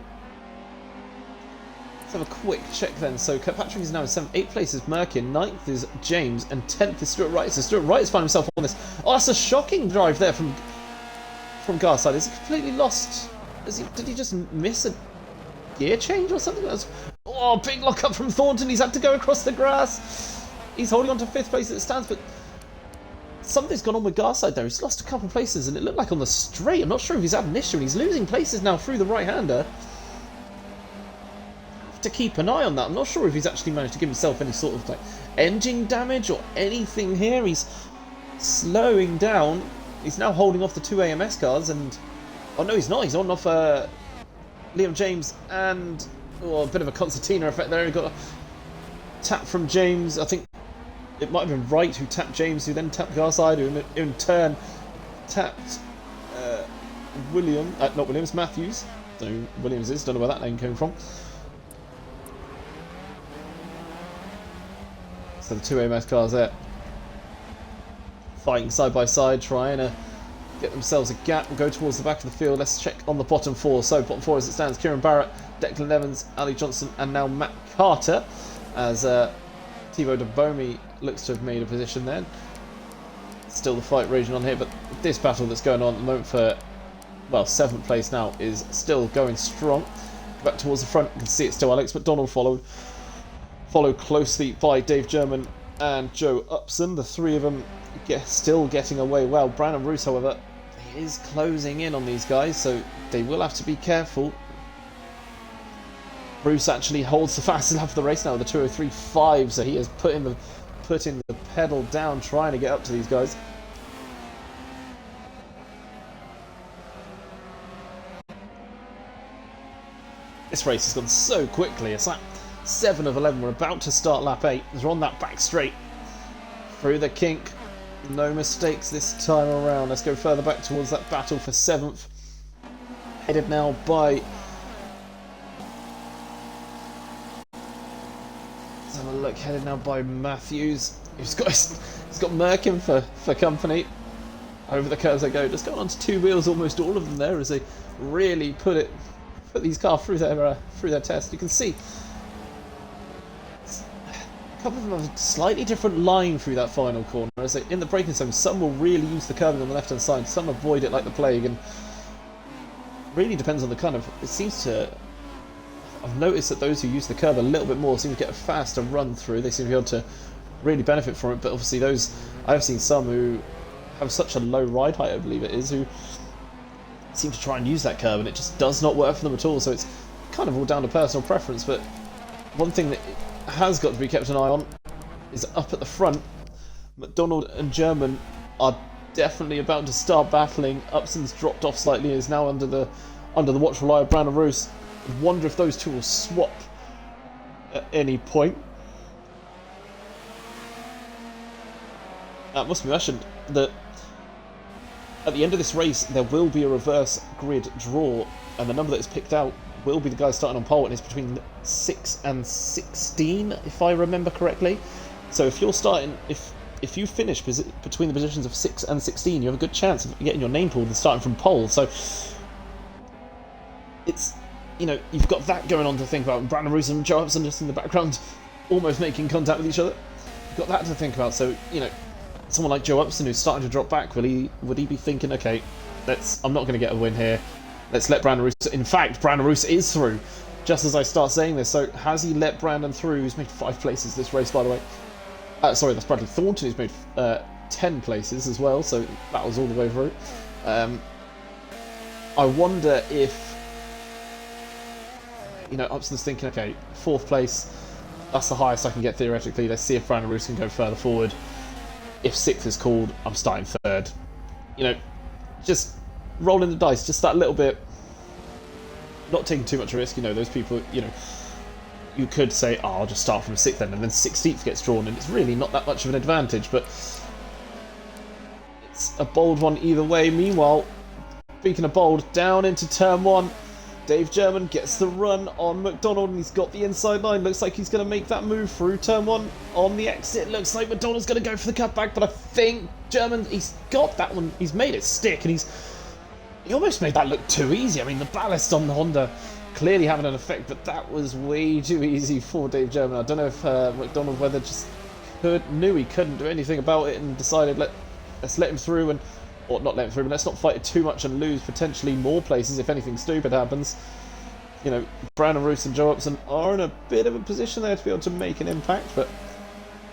Let's have a quick check then. So Kirkpatrick is now in 7th. 8th place is Merkin. 9th is James. And 10th is Stuart Wright. So Stuart Wright has found himself on this. Oh, that's a shocking drive there from Garside. Is he completely lost? Did he just miss a gear change or something? Oh, big lock up from Thornton. He's had to go across the grass. He's holding on to 5th place as it stands, but something's gone on with Garside there. He's lost a couple of places, and it looked like on the straight. I'm not sure if he's had an issue, and he's losing places now through the right-hander. To keep an eye on that. I'm not sure if he's actually managed to give himself any sort of engine damage or anything here. He's slowing down. He's now holding off the 2 AMS cars, and oh no, he's not. He's on off Liam James, and a bit of a concertina effect there. He got a tap from James. I think it might have been Wright who tapped James, who then tapped Garside, who in turn tapped Matthews. Don't know who Williams is, don't know where that name came from. So the two AMS cars there, fighting side by side, trying to get themselves a gap and go towards the back of the field. Let's check on the bottom four. So bottom four as it stands: Kieran Barrett, Declan Evans, Ali Johnson, and now Matt Carter, as Thibaut de Bomi looks to have made a position there. Still the fight raging on here, but this battle that's going on at the moment for, well, 7th place now is still going strong. Back towards the front, you can see it's still Alex McDonald followed closely by Dave German and Joe Upson. The three of them still getting away well. Brandon Roos, however, is closing in on these guys, so they will have to be careful. Roos actually holds the fastest lap of the race now with a 2:03.5, so he is putting the pedal down, trying to get up to these guys. This race has gone so quickly. It's like 7 of 11. We're about to start lap 8. We're on that back straight through the kink. No mistakes this time around. Let's go further back towards that battle for 7th. Headed now by... let's have a look. Headed now by Matthews. He's got Merkin for company. Over the curves they go. Just going onto 2 wheels, almost all of them there, as they really put these cars through their test. You can see a couple of them have a slightly different line through that final corner. As in the braking zone, some will really use the curving on the left hand side, some avoid it like the plague, and really depends on the kind of. It seems to. I've noticed that those who use the curve a little bit more seem to get a faster run through. They seem to be able to really benefit from it. But obviously, those I've seen some who have such a low ride height, I believe it is, who seem to try and use that curve, and it just does not work for them at all. So it's kind of all down to personal preference. But one thing that has got to be kept an eye on is up at the front. McDonald and German are definitely about to start battling. Upson's dropped off slightly and is now under the watchful eye of Brandon Roos. I wonder if those two will swap at any point. It must be mentioned that at the end of this race there will be a reverse grid draw, and the number that is picked out will be the guy starting on pole, and it's between 6 and 16 if I remember correctly. So if you're starting, if you finish between the positions of 6 and 16, you have a good chance of getting your name pulled and starting from pole. So it's, you know, you've got that going on to think about. Brandon Roos and Joe Upson just in the background almost making contact with each other. You've got that to think about. So, you know, someone like Joe Upson who's starting to drop back, would he be thinking, okay, I'm not going to get a win here, let's let Brandon Roos. In fact, Brandon Roos is through just as I start saying this. So has he let Brandon through, who's made 5 places this race, by the way? Sorry, that's Bradley Thornton, who's made 10 places as well, so that was all the way through. I wonder if, you know, Upson's thinking, okay, 4th place, that's the highest I can get theoretically. Let's see if Brandon Roos can go further forward. If 6th is called, I'm starting 3rd. You know, just rolling the dice, just that little bit. Not taking too much risk. You know, those people, you know, you could say, oh, I'll just start from 6th then, and then 16th gets drawn, and it's really not that much of an advantage, but it's a bold one either way. Meanwhile, speaking of bold, down into turn 1. Dave German gets the run on McDonald, and he's got the inside line. Looks like he's going to make that move through turn 1 on the exit. Looks like McDonald's going to go for the cutback, but I think German, he's got that one. He's made it stick, and he almost made that look too easy. I mean, the ballast on the Honda clearly having an effect, but that was way too easy for Dave German. I don't know if McDonald whether just knew he couldn't do anything about it and decided let's let him through, or not let him through, but let's not fight it too much and lose potentially more places if anything stupid happens. You know, Brandon Roos and Joe Upson are in a bit of a position there to be able to make an impact, but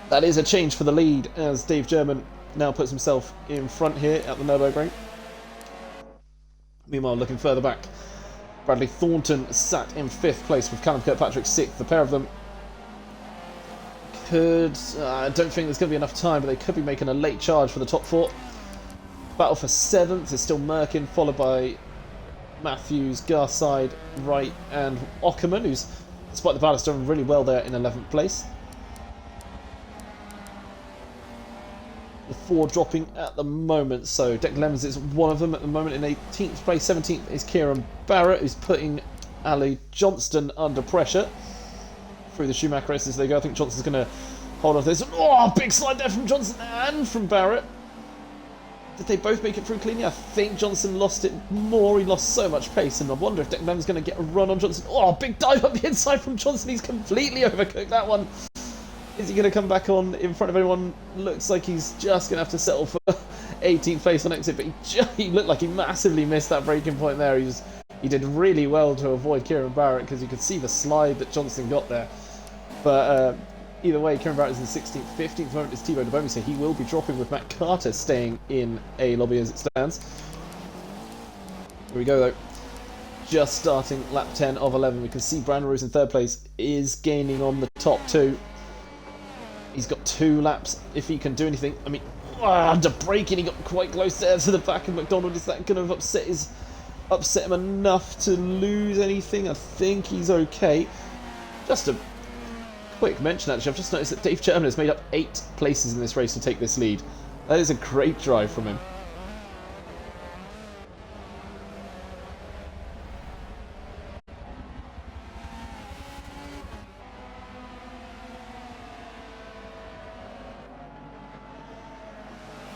that is a change for the lead as Dave German now puts himself in front here at the Nurburgring. Meanwhile, looking further back, Bradley Thornton sat in 5th place with Callum Kirkpatrick 6th. The pair of them could, I don't think there's going to be enough time, but they could be making a late charge for the top 4. Battle for 7th is still Merkin, followed by Matthews, Garside, Wright, and Ockerman, who's, despite the ballast, done really well there in 11th place. The 4 dropping at the moment, so Declan Lemons is one of them at the moment in 18th place. 17th is Kieran Barrett, who's putting Ali Johnston under pressure through the Schumacher S's. There you go. I think Johnston's going to hold on to this. Oh, big slide there from Johnston and from Barrett. Did they both make it through cleanly? I think Johnson lost it more. He lost so much pace, and I wonder if Declan Lemons going to get a run on Johnson. Oh, big dive up the inside from Johnson. He's completely overcooked that one. Is he going to come back on in front of everyone? Looks like he's just going to have to settle for 18th place on exit, but he looked like he massively missed that breaking point there. He did really well to avoid Kieran Barrett because you could see the slide that Johnson got there. But either way, Kieran Barrett is in 16th. 15th moment is Thibaut Debomi, so he will be dropping with Matt Carter staying in A lobby as it stands. Here we go though. Just starting lap 10 of 11. We can see Brandon Roos in 3rd place is gaining on the top 2. He's got 2 laps if he can do anything. I mean, under braking, he got quite close there to the back of McDonald. Is that going to upset him enough to lose anything? I think he's okay. Just a quick mention, actually, I've just noticed that Dave German has made up 8 places in this race to take this lead. That is a great drive from him.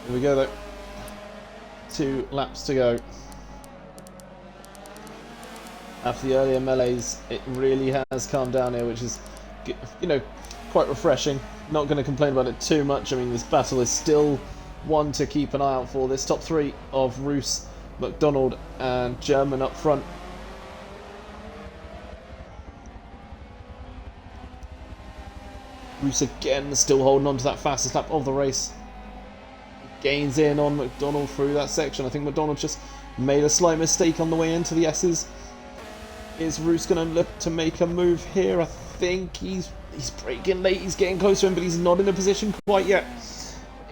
Here we go though. 2 laps to go. After the earlier melees, it really has calmed down here, which is, you know, quite refreshing. Not going to complain about it too much. I mean, this battle is still one to keep an eye out for. This top 3 of Roos, McDonald and German up front. Roos again still holding on to that fastest lap of the race. Gains in on McDonald through that section. I think McDonald just made a slight mistake on the way into the S's. Is Roos going to look to make a move here? I think he's braking late. He's getting close to him, but he's not in a position quite yet.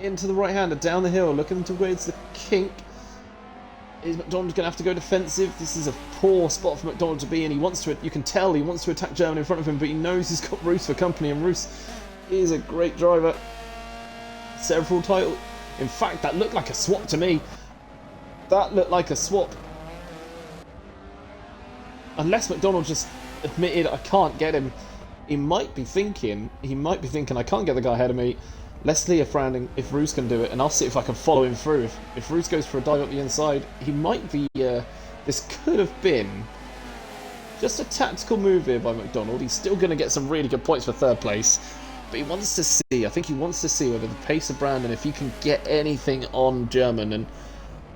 Into the right-hander, down the hill, looking towards the kink. Is McDonald going to have to go defensive? This is a poor spot for McDonald to be in. He wants to, you can tell he wants to attack German in front of him, but he knows he's got Roos for company, and Roos is a great driver. Several titles. In fact, that looked like a swap to me. That looked like a swap. Unless McDonald just admitted I can't get him. He might be thinking, I can't get the guy ahead of me. Let's leave Brandon if Roos can do it, and I'll see if I can follow him through. If Roos goes for a dive up the inside, he might be, this could have been just a tactical move here by McDonald. He's still going to get some really good points for 3rd place. But he wants to see, I think he wants to see whether the pace of Brandon, if he can get anything on German, and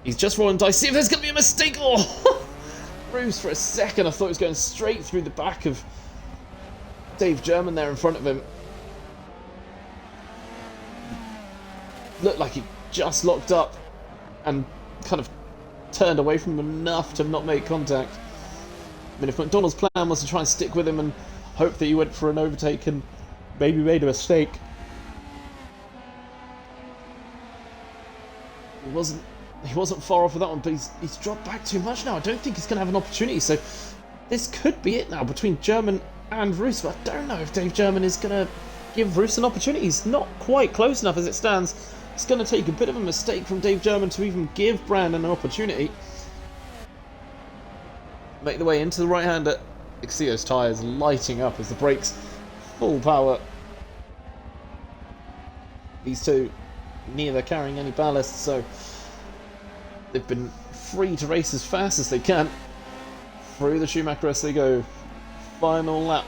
he's just rolling dice. See if there's going to be a mistake. Oh, Roos for a second, I thought he was going straight through the back of Dave German there in front of him. Looked like he just locked up and kind of turned away from him enough to not make contact. I mean, if McDonald's plan was to try and stick with him and hope that he went for an overtake and maybe made a mistake, he wasn't far off with that one, but he's dropped back too much now. I don't think he's going to have an opportunity, so this could be it now between German and Roos, but I don't know if Dave German is going to give Roos an opportunity. He's not quite close enough as it stands. It's going to take a bit of a mistake from Dave German to even give Brandon an opportunity. Make the way into the right-hander. You can see those tyres lighting up as the brakes full power. These two, neither carrying any ballast, so they've been free to race as fast as they can. Through the Schumacher as they go. Final lap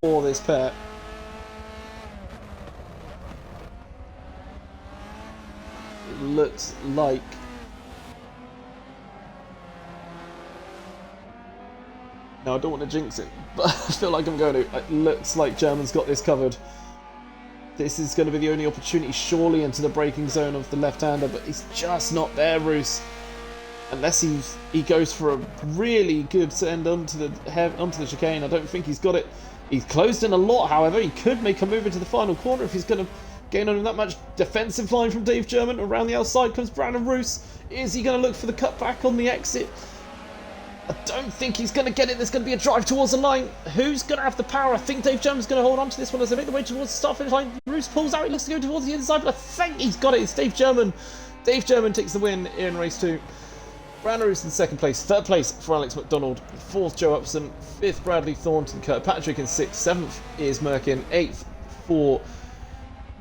for this pair. It looks like now I don't want to jinx it, but I feel like I'm going to. It looks like German's got this covered. This is going to be the only opportunity, surely, into the braking zone of the left-hander, but he's just not there, Roos. Unless he goes for a really good send onto the chicane. I don't think he's got it. He's closed in a lot, however. He could make a move into the final corner if he's going to gain on that much. Defensive line from Dave German. Around the outside comes Brandon Roos. Is he going to look for the cutback on the exit? I don't think he's going to get it. There's going to be a drive towards the line. Who's going to have the power? I think Dave German's going to hold on to this one as they make the way towards the start finish line. Roos pulls out. He looks to go towards the inside, but I think he's got it. It's Dave German. Dave German takes the win in race 2. Brandon Roos in second place. Third place for Alex McDonald. Fourth, Joe Upson. Fifth, Bradley Thornton. Kirkpatrick in sixth. Seventh is Merkin. Eighth for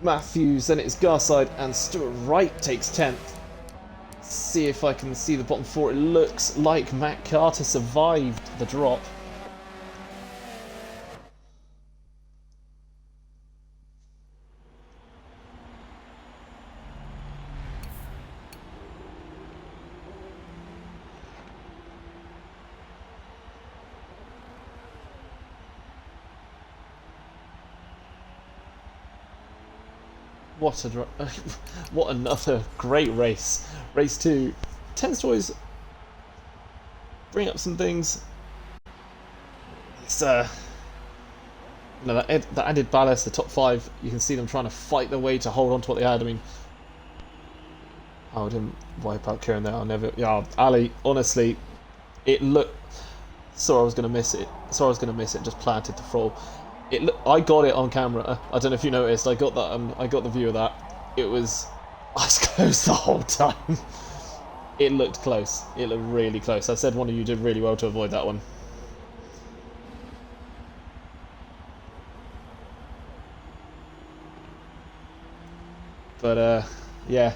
Matthews. Then it's Garside and Stuart Wright takes 10th. See if I can see the bottom 4. It looks like Matt Carter survived the drop. What another great race. Race 2 tends to always bring up some things. It's that added ballast, the top 5, you can see them trying to fight their way to hold on to what they had. I mean, I would wipe out Kieran there. Ali, honestly, it looked. Saw I was going to miss it. And just planted the throttle. I got it on camera. I don't know if you noticed. I got that. I got the view of that. It was eyes closed the whole time. It looked close. It looked really close. I said one of you did really well to avoid that one. But yeah,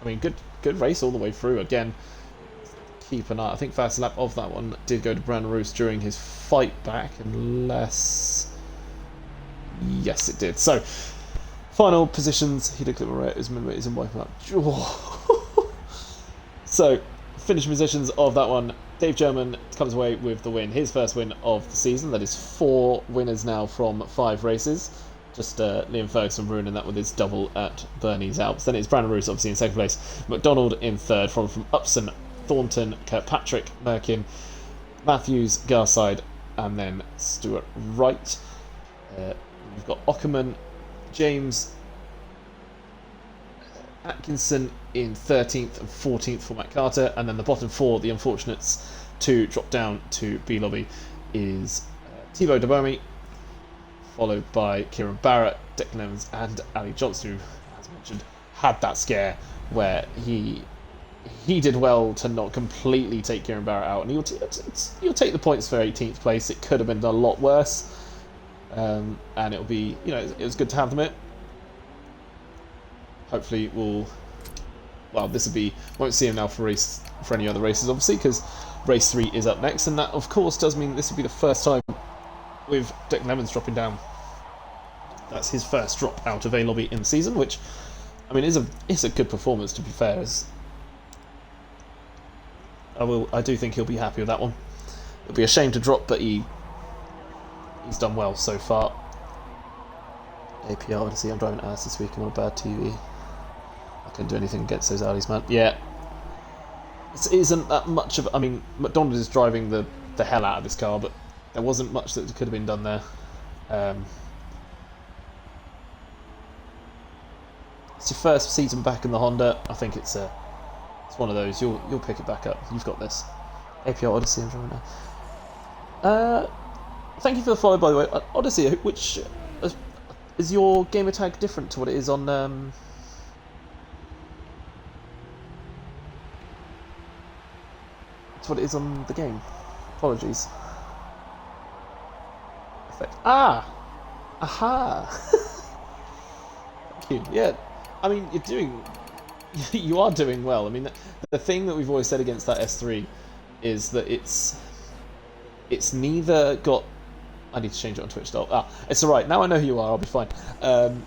I mean, good race all the way through. Again, keep an eye. I think fastest lap of that one did go to Brandon Roos during his fight back, unless. Yes, it did. So, final positions. He did clip right. His minimum is in wiping out. So, finishing positions of that one. Dave German comes away with the win. His first win of the season. That is 4 winners now from 5 races. Just Liam Ferguson ruining that with his double at Bernese Alps. Then it's Brandon Roos obviously in second place. McDonald in third. From Upson, Thornton, Kirkpatrick, Merkin, Matthews, Garside, and then Stuart Wright. We've got Ockerman, James, Atkinson in 13th and 14th for Matt Carter, and then the bottom 4, the unfortunates to drop down to B Lobby, is Thibaut Dabomi, followed by Kieran Barrett, Declan Evans, and Ali Johnson, who, as mentioned, had that scare where he did well to not completely take Kieran Barrett out, and he'll take the points for 18th place. It could have been a lot worse. And it'll be, it was good to have them in. Hopefully won't see him now for any other races, obviously, because race 3 is up next, and that of course does mean this will be the first time with Declan Evans dropping down. That's his first drop out of A Lobby in the season, which, I mean, is a good performance, to be fair. I do think he'll be happy with that one. It'll be a shame to drop, but he's done well so far. APR, Odyssey, I'm driving ass this week and on a bad TV. I couldn't do anything against those Audis, man. Yeah. It isn't that much of. I mean, McDonald is driving the hell out of this car, but there wasn't much that could have been done there. It's your first season back in the Honda. I think it's one of those. You'll pick it back up. You've got this. APR Odyssey, I'm driving now. Thank you for the follow, by the way. Odyssey, which is your gamer tag different to what it is on? To what it is on the game. Apologies. Perfect. Aha. Thank you. Yeah, I mean, you are doing well. I mean, the thing that we've always said against that S3 is that it's neither got. I need to change it on Twitch though. It's alright. Now I know who you are. I'll be fine.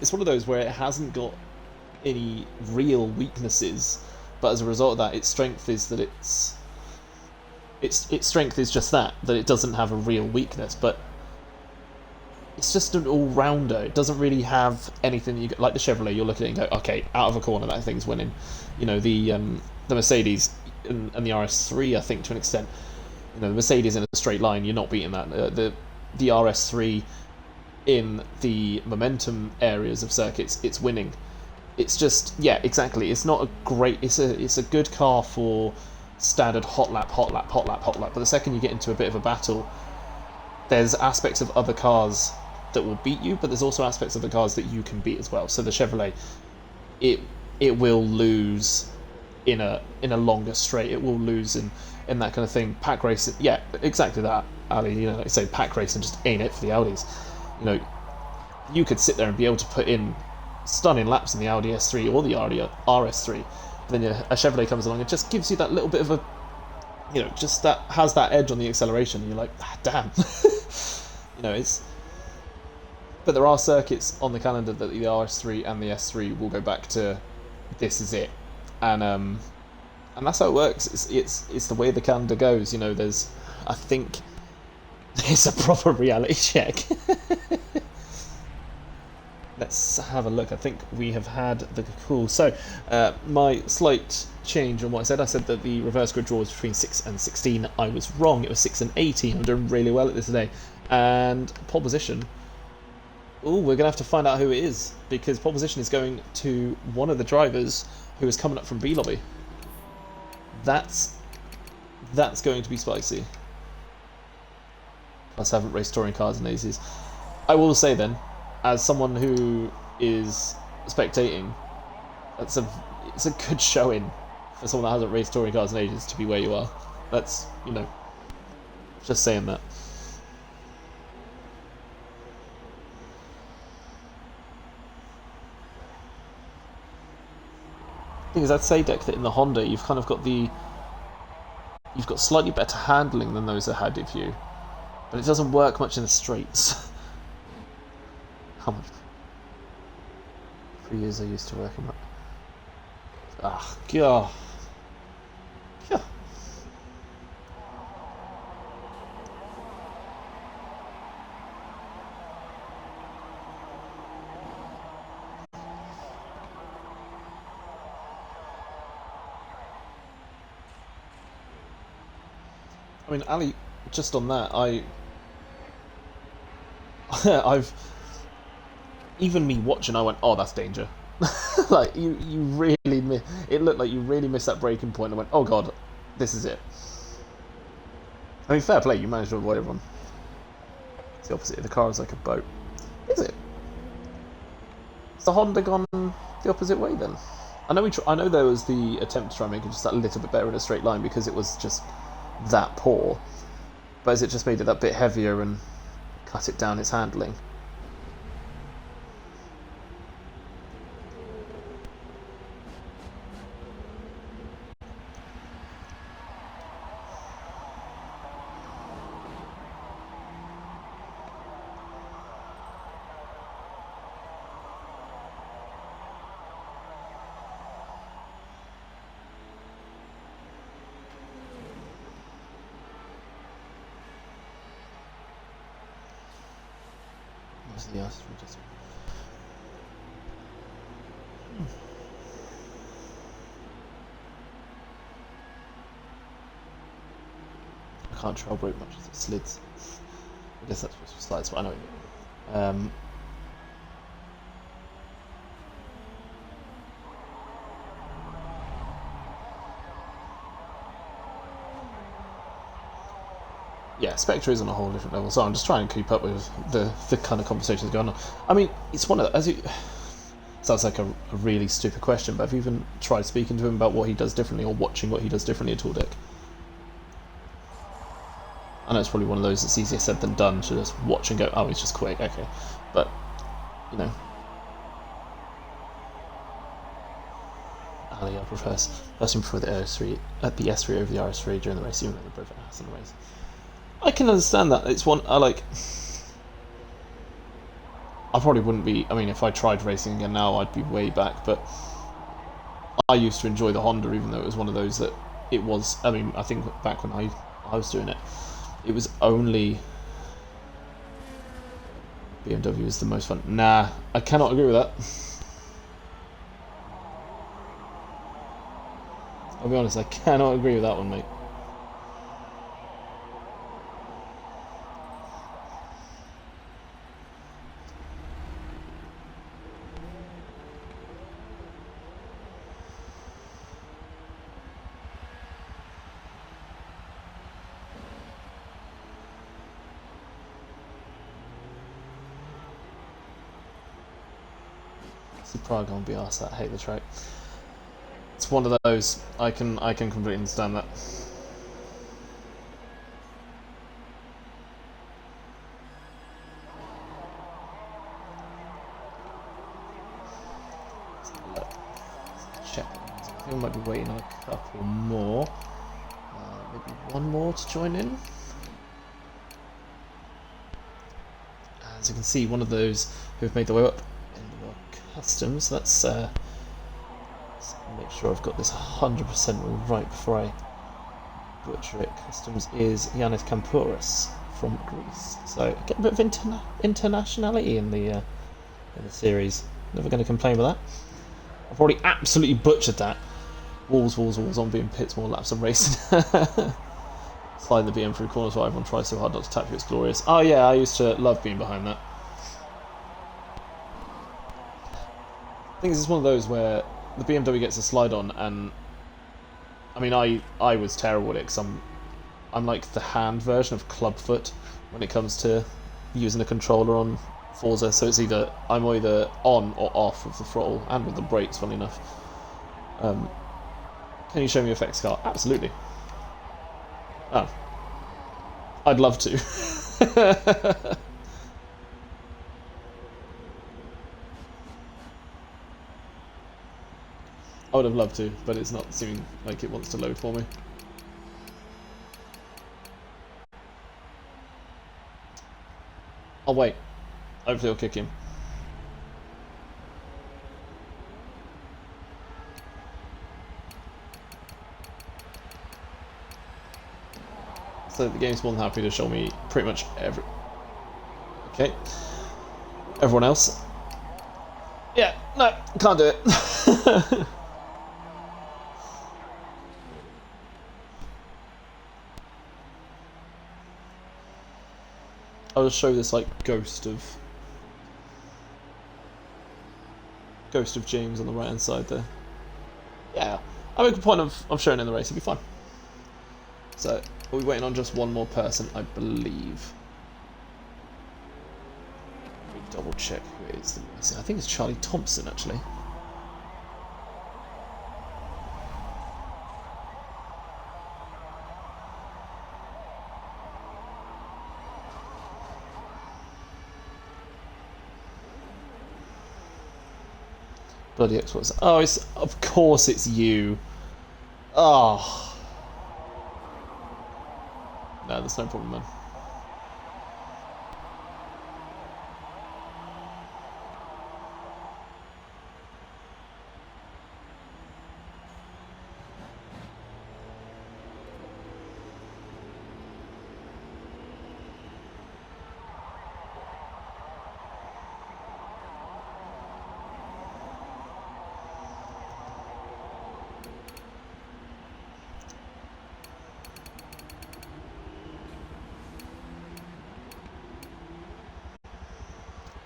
It's one of those where it hasn't got any real weaknesses, but as a result of that, its strength is that its strength is just that it doesn't have a real weakness, but it's just an all-rounder. It doesn't really have anything like the Chevrolet. You're looking at it and go, okay, out of a corner, that thing's winning. The Mercedes and the RS3, I think, to an extent. The Mercedes in a straight line, you're not beating that. The RS3 in the momentum areas of circuits, it's winning. It's just, yeah, exactly. It's not a great. It's a good car for standard hot lap, hot lap, hot lap, hot lap. But the second you get into a bit of a battle, there's aspects of other cars that will beat you, but there's also aspects of the cars that you can beat as well. So the Chevrolet, it will lose in a longer straight. It will lose in that kind of thing. Pack racing, yeah, exactly that, Ali. You know, like I say, pack racing just ain't it for the Audis. You know, you could sit there and be able to put in stunning laps in the Audi S3 or the Audi RS3. But then a Chevrolet comes along and just gives you that little bit of a, you know, just that has that edge on the acceleration, and you're like, damn. You know, it's. But there are circuits on the calendar that the RS3 and the S3 will go back to. This is it, and that's how it works. It's the way the calendar goes. You know, I think there's a proper reality check. Let's have a look. I think we have had the cool. So, my slight change on what I said that the reverse grid draw was between 6 and 16. I was wrong. It was 6 and 18. I'm doing really well at this today. And pole position. Oh, we're going to have to find out who it is, because pole position is going to one of the drivers who is coming up from B lobby. That's going to be spicy. Plus, I haven't raced touring cars in ages. I will say then, as someone who is spectating, it's a good showing for someone that hasn't raced touring cars in ages to be where you are. That's, you know, just saying that. Thing is, I'd say, Deck, that in the Honda you've kind of got slightly better handling than those ahead of you, but it doesn't work much in the straights. How much? 3 years I used to working that. Ah, God. Yeah. I mean, Ali, just on that, I've even me watching, I went, oh, that's danger. Like you really it looked like you really missed that breaking point. I went, oh god, this is it. I mean, fair play, you managed to avoid everyone. It's the opposite. The car is like a boat. Is it? Has the Honda gone the opposite way then? I know there was the attempt to try and make it just that little bit better in a straight line because it was just that poor. But has it just made it that bit heavier and cut it down its handling? The R3 just... I can't trail brake much as it slids. I guess that's supposed to slides, but I know what you mean. Yeah, Spectre is on a whole different level, so I'm just trying to keep up with the kind of conversations going on. I mean, it's one of the, sounds like a really stupid question, but have you even tried speaking to him about what he does differently or watching what he does differently at all, Dick? I know it's probably one of those that's easier said than done to just watch and go, oh, he's just quick, okay. But, you know. Ali, I personally prefer the S3 over the RS3 during the race, even though they're both ass in the race. I can understand that. It's one I like. I probably wouldn't be. I mean, if I tried racing again now, I'd be way back. But I used to enjoy the Honda, even though it was one of those that it was. I mean, I think back when I was doing it, it was only BMW is the most fun. Nah, I cannot agree with that. I'll be honest, I cannot agree with that one, mate. See Prague on BRs, I hate the track. It's one of those. I can completely understand that. Check. I think I might be waiting on a couple more. Maybe one more to join in. As you can see, one of those who've made their way up in your customs. Let's make sure I've got this 100% right before I butcher it. Customs is Yanis Kampouris from Greece. So get a bit of internationality in the series. Never going to complain about that. I've already absolutely butchered that. Walls on being pits, more laps and racing. Sliding the BM through corners while everyone tries so hard not to tap you, it's glorious. Oh yeah, I used to love being behind that. I think this is one of those where the BMW gets a slide on, and I mean, I was terrible at it because I'm like the hand version of clubfoot when it comes to using a controller on Forza. So it's I'm either on or off with the throttle and with the brakes. Funny enough. Can you show me effects car? Absolutely. Oh, I'd love to. I would have loved to, but it's not seeming like it wants to load for me. I'll wait. Hopefully I'll kick him. So the game's more than happy to show me pretty much Okay. Everyone else. Yeah, no, can't do it. I'll just show this like ghost of James on the right hand side there. Yeah, I make a point of showing in the race, it'll be fun. So we're waiting on just one more person, I believe. Let me double check who it is. I think it's Charlie Thompson actually. Bloody Xbox. Oh, of course it's you. Oh. No, there's no problem, man.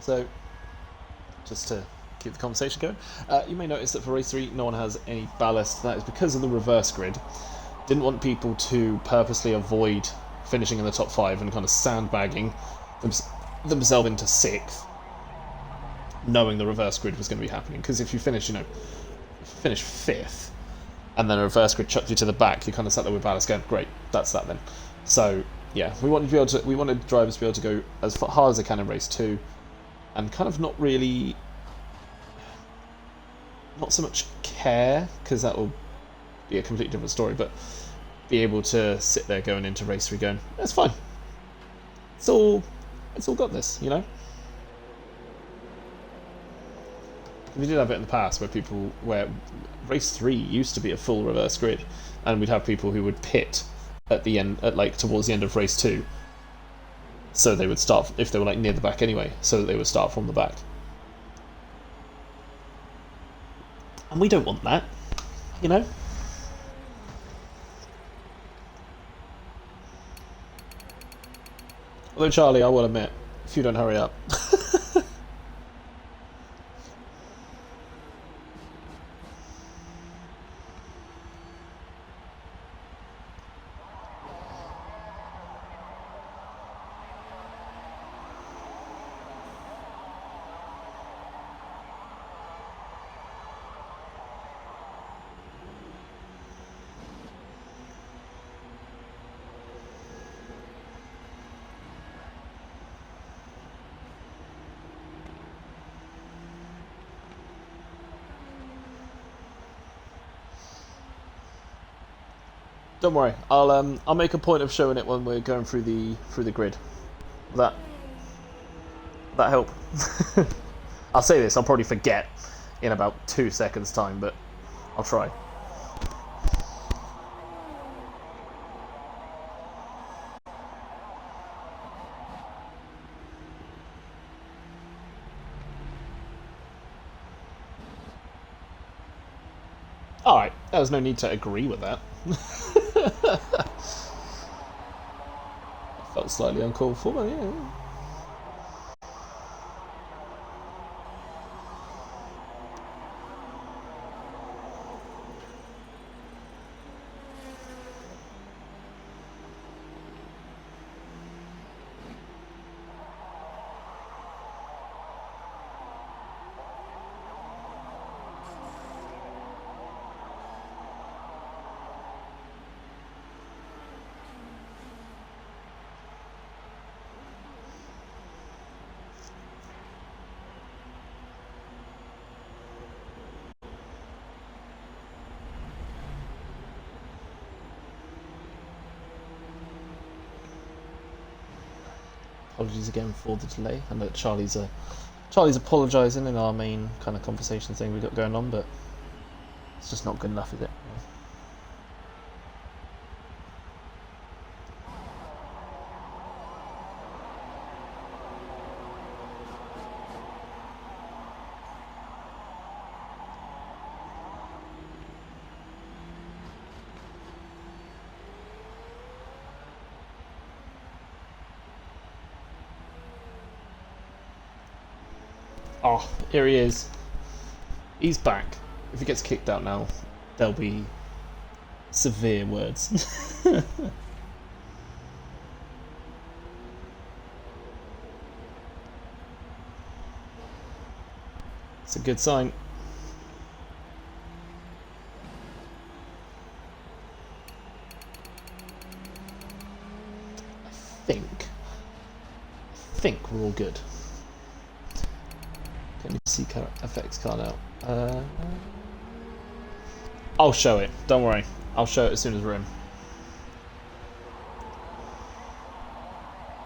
So, just to keep the conversation going, you may notice that for race 3 no one has any ballast. That is because of the reverse grid. Didn't want people to purposely avoid finishing in the top 5 and kind of sandbagging themselves into 6th, knowing the reverse grid was going to be happening. Because if you finish, if you finish 5th, and then a reverse grid chucked you to the back, you kind of sat there with ballast going, great, that's that then. So yeah, we wanted drivers to be able to go as hard as they can in race 2. And kind of not so much care, because that will be a completely different story, but be able to sit there going into race 3 going, that's fine. It's all got this, We did have it in the past where race 3 used to be a full reverse grid, and we'd have people who would pit at the end, towards the end of race 2. So they would start, if they were near the back anyway, so that they would start from the back. And we don't want that, Although Charlie, I will admit, if you don't hurry up. Don't worry. I'll make a point of showing it when we're going through the grid. Will that help? I'll say this. I'll probably forget in about 2 seconds' time, but I'll try. Alright, there was no need to agree with that. Felt slightly uncalled for, but yeah. Apologies again for the delay. I know that Charlie's apologising in our main kind of conversation thing we've got going on, but it's just not good enough, is it? Oh, here he is. He's back. If he gets kicked out now, there'll be severe words. It's a good sign. I think we're all good. Can you see effects card out? I'll show it. Don't worry. I'll show it as soon as we're in.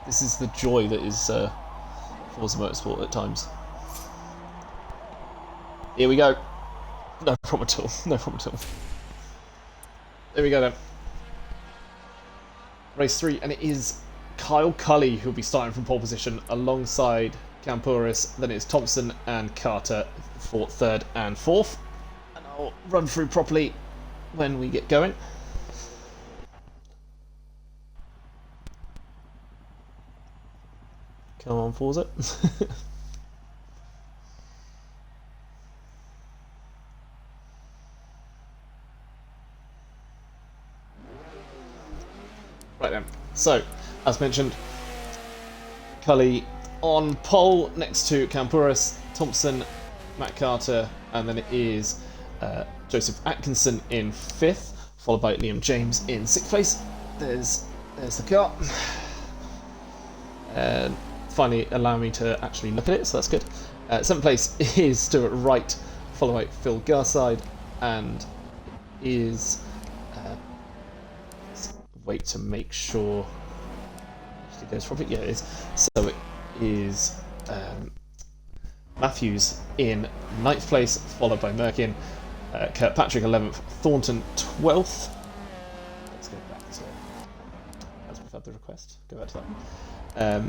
This is the joy that is Forza Motorsport at times. Here we go. No problem at all. No problem at all. There we go then. Race 3, and it is Kyle Cully who'll be starting from pole position alongside Campuris. Then it's Thompson and Carter for 3rd and 4th. And I'll run through properly when we get going. Come on, Forza. Right then, so, as mentioned, Cully on pole next to Campuris, Thompson, Matt Carter, and then it is Joseph Atkinson in 5th, followed by Liam James in 6th place. There's the car. And finally allow me to actually look at it, so that's good. 7th place is Stuart Wright, followed by Phil Garside, and is... wait to make sure it goes properly. Yeah, it is. So it is Matthews in 9th place, followed by Merkin, Kirkpatrick 11th, Thornton 12th. Let's go back to as we've had the request. Go back to that.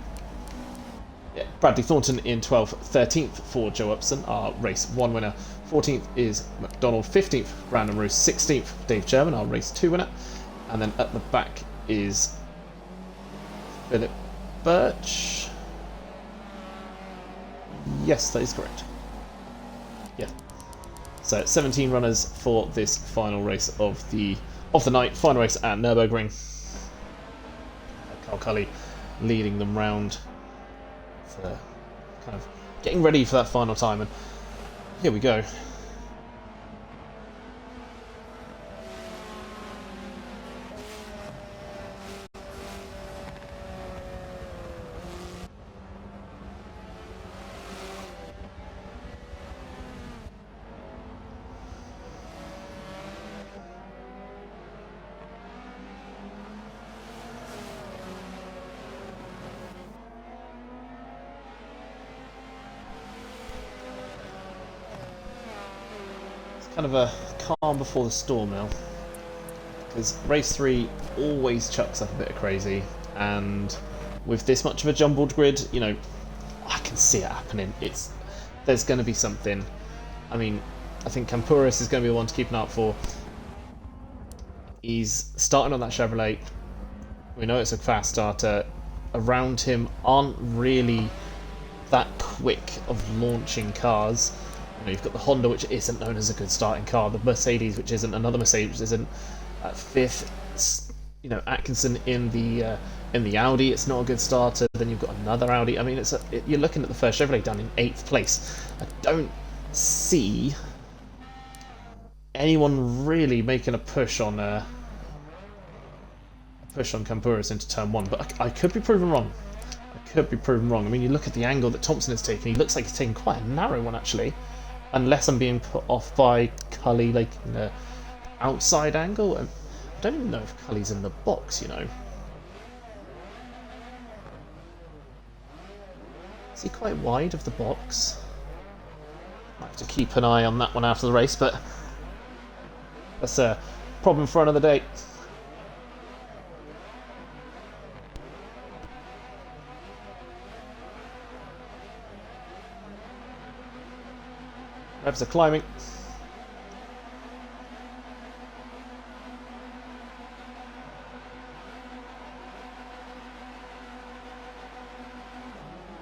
Yeah, Bradley Thornton in 12th, 13th for Joe Upson, our race 1 winner. 14th is McDonald, 15th Brandon Roos, 16th Dave Sherman, our race 2 winner. And then at the back is Philip Birch. Yes, that is correct. Yeah. So 17 runners for this final race of the night, final race at Nurburgring. Kyle Cully leading them round for kind of getting ready for that final time, and here we go. kind of a calm before the storm now, because race 3 always chucks up a bit of crazy, and with this much of a jumbled grid, you know, I can see it happening. There's going to be something. I mean, I think Campuris is going to be the one to keep an eye out for. He's starting on that Chevrolet. We know it's a fast starter. Around him aren't really that quick of launching cars. You know, you've got the Honda, which isn't known as a good starting car. The Mercedes, which isn't. Another Mercedes, which isn't. At 5th, you know, Atkinson in the Audi, it's not a good starter. Then you've got another Audi. I mean, you're looking at the first Chevrolet down in 8th place. I don't see anyone really making a push on Campuris into turn 1, but I could be proven wrong. I mean, you look at the angle that Thompson is taking. He looks like he's taking quite a narrow one, actually, unless I'm being put off by Cully, like in the outside angle. I don't even know if Cully's in the box, you know. Is he quite wide of the box? Might have to keep an eye on that one after the race, but that's a problem for another day. Revs are climbing.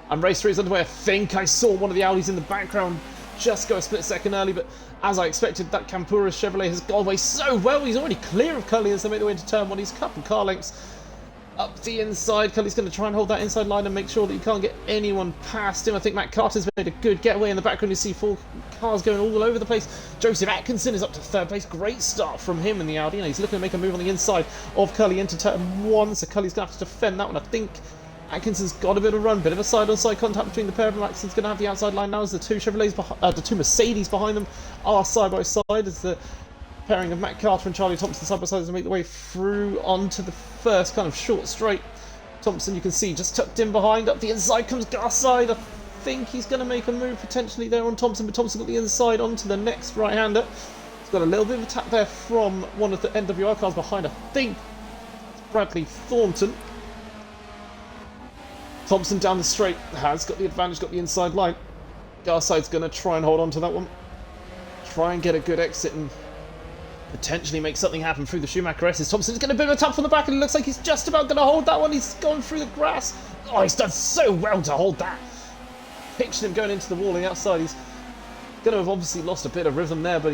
And race 3 is underway. I think I saw one of the Audis in the background just go a split second early, but as I expected, that Campuris Chevrolet has gone away so well. He's already clear of Cully as they make their way into turn 1. He's a couple car lengths up the inside. Cully's going to try and hold that inside line and make sure that you can't get anyone past him. I think Matt Carter's made a good getaway. In the background, you see 4 cars going all over the place. Joseph Atkinson is up to 3rd place. Great start from him in the Audi. And he's looking to make a move on the inside of Cully into turn 1. So Cully's going to have to defend that one. I think Atkinson's got a bit of a run, bit of a side-on-side contact between the pair of them. Atkinson's going to have the outside line now as the 2 the 2 Mercedes behind them are side by side as the pairing of Matt Carter and Charlie Thompson side by side as they make their way through onto the first kind of short straight. Thompson, you can see, just tucked in behind. Up the inside comes Garside. I think he's going to make a move potentially there on Thompson, but Thompson got the inside onto the next right-hander. He's got a little bit of a tap there from one of the NWR cars behind. I think it's Bradley Thornton. Thompson down the straight has got the advantage, got the inside line. Garside's going to try and hold on to that one. Try and get a good exit and potentially make something happen through the Schumacher S's. Thompson's getting a bit of a tap from the back and it looks like he's just about going to hold that one. He's gone through the grass. Oh, he's done so well to hold that. Pictured him going into the wall on the outside. He's going to have obviously lost a bit of rhythm there, but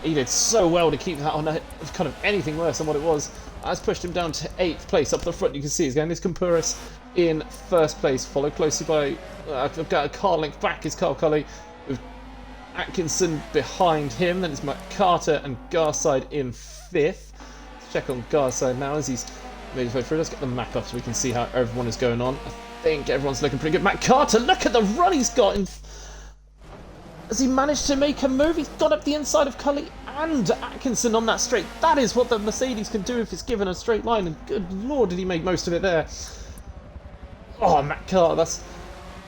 he did so well to keep that on kind of anything worse than what it was. That's pushed him down to 8th place. Up the front, you can see he's going. This Campuris in 1st place, followed closely by I've got a car length back is Carl Cully, with Atkinson behind him. Then it's Matt Carter and Garside in 5th. Let's check on Garside now as he's made his way through. Let's get the map up so we can see how everyone is going on. I think everyone's looking pretty good. Matt Carter, look at the run he's got. Has he managed to make a move? He's got up the inside of Cully and Atkinson on that straight. That is what the Mercedes can do if it's given a straight line, and good lord did he make most of it there. Oh, Matt Carter,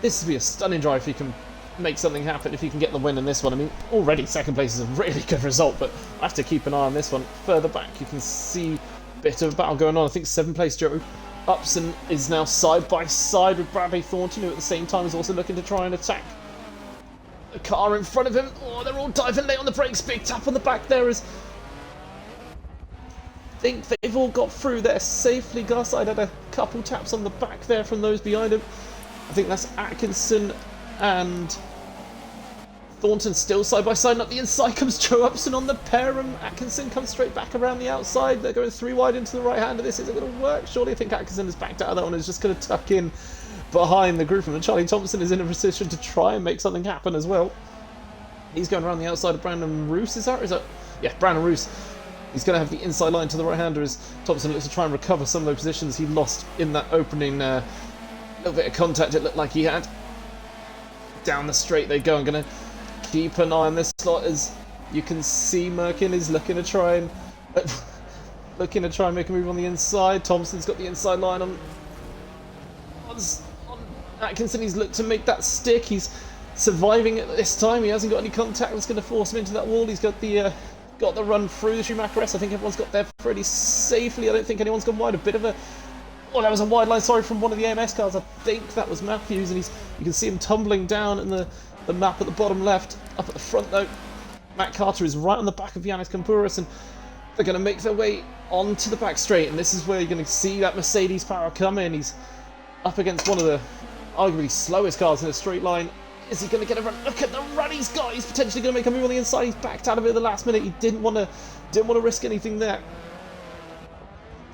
this would be a stunning drive if he can make something happen, if he can get the win in this one. I mean, already 2nd place is a really good result, but I have to keep an eye on this one. Further back, you can see a bit of a battle going on. I think 7th place Joe Upson is now side by side with Bradley Thornton, who at the same time is also looking to try and attack the car in front of him. Oh, they're all diving late on the brakes. Big tap on the back there as I think they've all got through there safely. Garside had a couple taps on the back there from those behind him. I think that's Atkinson and Thornton still side by side, and up the inside comes Joe Upson on the pair, and Atkinson comes straight back around the outside. They're going 3 wide into the right hander. This isn't going to work. Surely I think Atkinson has backed out of that one and is just going to tuck in behind the group, and Charlie Thompson is in a position to try and make something happen as well. He's going around the outside of Brandon Roos, is that? Yeah, Brandon Roos. He's going to have the inside line to the right hander as Thompson looks to try and recover some of those positions he lost in that opening little bit of contact it looked like he had. Down the straight they go. I'm going to keep an eye on this slot as you can see Merkin is looking to try and make a move on the inside. Thompson's got the inside line on Atkinson. He's looked to make that stick. He's surviving it this time. He hasn't got any contact that's going to force him into that wall. He's got the run through the Schumacher S. I think everyone's got there pretty safely. I don't think anyone's gone wide. A bit of a... Oh, that was a wide line, sorry, from one of the AMS cars. I think that was Matthews, and you can see him tumbling down in the map at the bottom left. Up at the front, though, Matt Carter is right on the back of Yannis Kampouris, and they're going to make their way onto the back straight, and this is where you're going to see that Mercedes power come in. He's up against one of the arguably slowest cars in a straight line. Is he going to get a run? Look at the run he's got. He's potentially going to make a move on the inside. He's backed out of it at the last minute. He didn't want to risk anything there.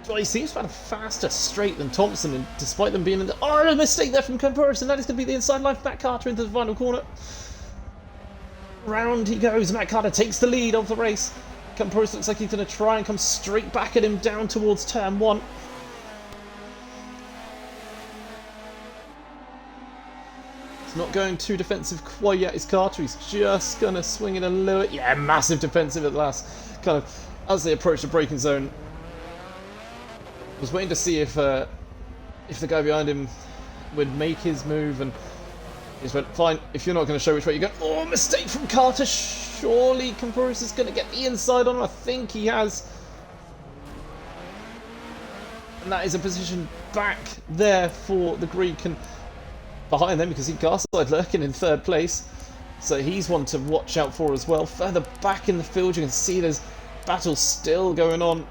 Well, he seems to have a faster straight than Thompson, and despite them being in the... Oh, a mistake there from Kampouris, and that is going to be the inside line for Matt Carter into the final corner. Round he goes. Matt Carter takes the lead of the race. Kampouris looks like he's going to try and come straight back at him down towards turn 1. He's not going too defensive quite yet, is Carter. He's just going to swing it a little bit. Yeah, massive defensive at the last. Kind of, as they approach the braking zone, I was waiting to see if the guy behind him would make his move, and he just went, fine, if you're not going to show which way you go. Oh, mistake from Carter. Surely Kampouris is going to get the inside on him. I think he has. And that is a position back there for the Greek, and behind them you can see Garside lurking in 3rd place. So he's one to watch out for as well. Further back in the field you can see there's battle still going on.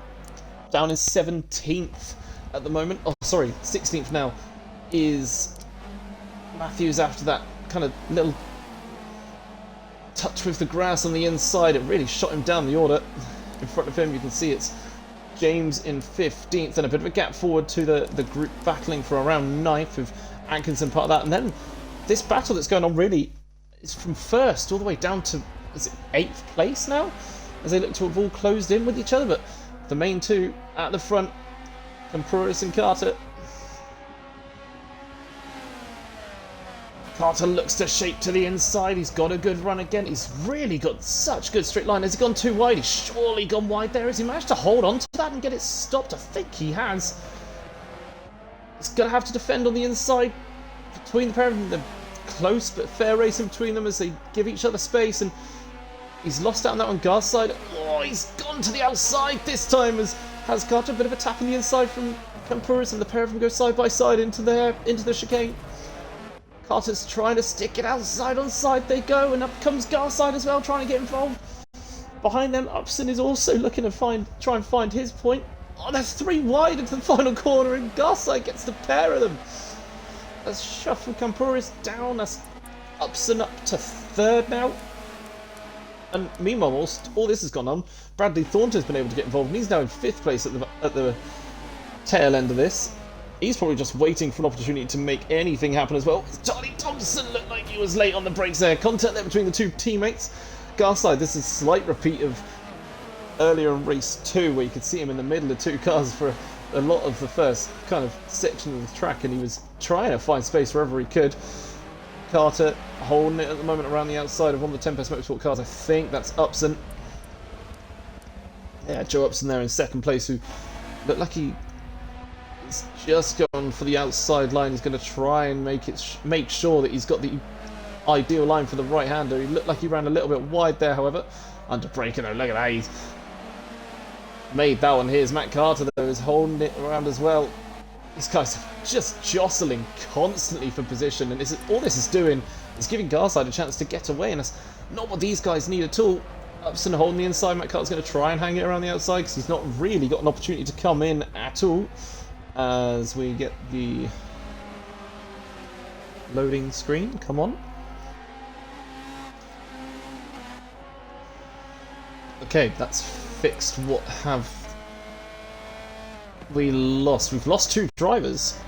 Down in 17th at the moment. Oh, sorry, 16th now is Matthews after that kind of little touch with the grass on the inside. It really shot him down the order. In front of him you can see it's James in 15th, and a bit of a gap forward to the group battling for around 9th with Atkinson part of that. And then this battle that's going on really is from 1st all the way down to, is it 8th place now? As they look to have all closed in with each other, but the main two at the front, Kampouris and Carter. Carter looks to shape to the inside. He's got a good run again. He's really got such good straight line. Has he gone too wide? He's surely gone wide there. Has he managed to hold on to that and get it stopped? I think he has. He's going to have to defend on the inside between the pair of them. They're close but fair racing between them as they give each other space, and he's lost out on that on Gar's side. Oh, he's gone to the outside this time as has Carter. A bit of a tap on the inside from Kampouris, and the pair of them go side by side into the chicane. Carter's trying to stick it outside on side they go, and up comes Garside as well, trying to get involved. Behind them, Upson is also looking to try and find his point. Oh, there's 3 wide into the final corner, and Garside gets the pair of them. That's shuffled Kampouris down. That's Upson up to 3rd now. And meanwhile, whilst all this has gone on, Bradley Thornton's been able to get involved, and he's now in 5th place at the tail end of this. He's probably just waiting for an opportunity to make anything happen as well. Charlie Thompson looked like he was late on the brakes there. Contact there between the 2 teammates. Garside, this is a slight repeat of earlier in race 2, where you could see him in the middle of 2 cars for a lot of the first kind of section of the track, and he was trying to find space wherever he could. Carter holding it at the moment around the outside of one of the Tempest Motorsport cars. I think that's Upson. Yeah, Joe Upson there in 2nd place, who looked like he's just gone for the outside line. He's going to try and make sure that he's got the ideal line for the right-hander. He looked like he ran a little bit wide there, however. Under braking, though, look at that. He's made that one. Here's Matt Carter, though, is holding it around as well. These guys are just jostling constantly for position, and all this is doing is giving Garside a chance to get away, and that's not what these guys need at all. Upson holding the inside. Matt Carter's going to try and hang it around the outside because he's not really got an opportunity to come in at all. As we get the loading screen, come on. Okay, that's fixed. What have we lost? We've lost 2 drivers.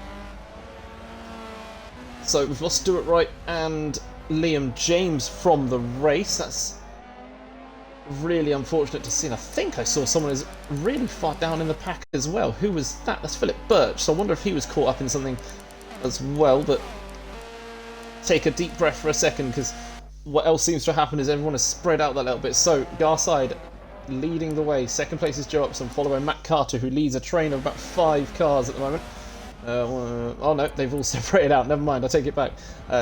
So we've lost Stuart Wright and Liam James from the race. That's really unfortunate to see, and I think I saw someone who's really far down in the pack as well. Who was that? That's Philip Birch, so I wonder if he was caught up in something as well. But take a deep breath for a second, because what else seems to happen is everyone has spread out that little bit. So Garside leading the way. 2nd place is Joe Upson, followed by Matt Carter, who leads a train of about 5 cars at the moment. Oh no, they've all separated out. Never mind, I take it back.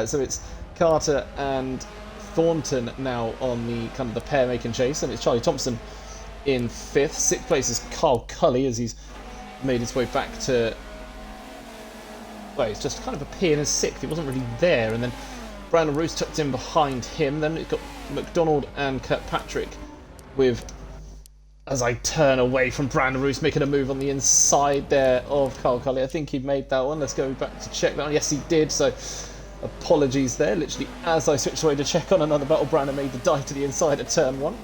So it's Carter and Thornton now on the kind of the pair making chase, and it's Charlie Thompson in 5th. 6th place is Carl Cully as he's made his way back to. Well, he's just kind of appeared as 6th. He wasn't really there, and then Brandon Roos tucked in behind him. Then it's got McDonald and Kirkpatrick with. As I turn away from Brandon Roos, making a move on the inside there of Carl Cully. I think he made that one. Let's go back to check that one. Yes, he did. So apologies there. Literally, as I switched away to check on another battle, Brandon made the dive to the inside at turn 1.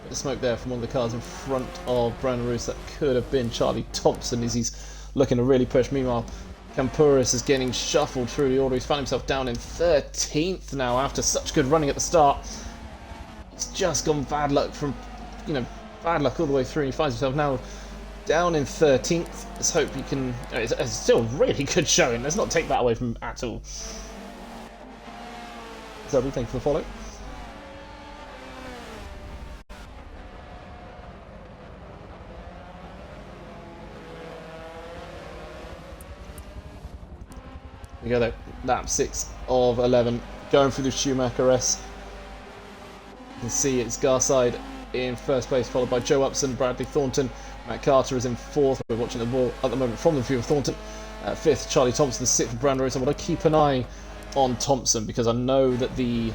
Bit of smoke there from one of the cars in front of Brandon Roos. That could have been Charlie Thompson as he's looking to really push. Meanwhile, Campuris is getting shuffled through the order. He's found himself down in 13th now after such good running at the start. He's just gone bad luck from, bad luck all the way through. He finds himself now down in 13th. Let's hope he can. It's still a really good showing. Let's not take that away from him at all. Zoe, thank you for the follow. We go though. Lap 6 of 11. Going through the Schumacher S. You can see it's Garside in 1st place, followed by Joe Upson, Bradley Thornton. Matt Carter is in 4th. We're watching the ball at the moment from the view of Thornton. 5th, Charlie Thompson. 6th, Brandon Roos. I want to keep an eye on Thompson because I know that the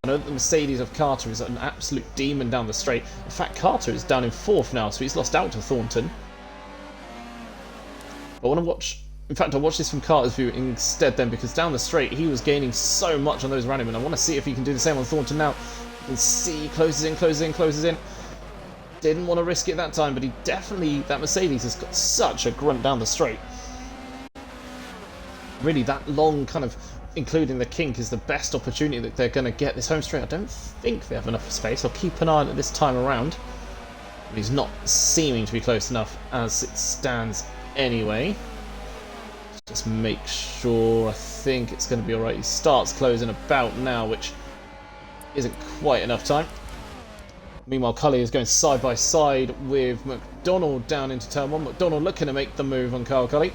Mercedes of Carter is an absolute demon down the straight. In fact, Carter is down in 4th now, so he's lost out to Thornton. I want to watch. In fact, I'll watch this from Carter's view instead then, because down the straight he was gaining so much on those random, and I want to see if he can do the same on Thornton now. You can see closes in. Didn't want to risk it that time, but he definitely, that Mercedes has got such a grunt down the straight. Really, that long kind of, including the kink, is the best opportunity that they're going to get this home straight. I don't think they have enough space. I'll keep an eye on it this time around. But he's not seeming to be close enough as it stands anyway. Just make sure. I think it's going to be alright. He starts closing about now, which isn't quite enough time. Meanwhile, Cully is going side by side with McDonald down into turn 1. McDonald looking to make the move on Carl Cully.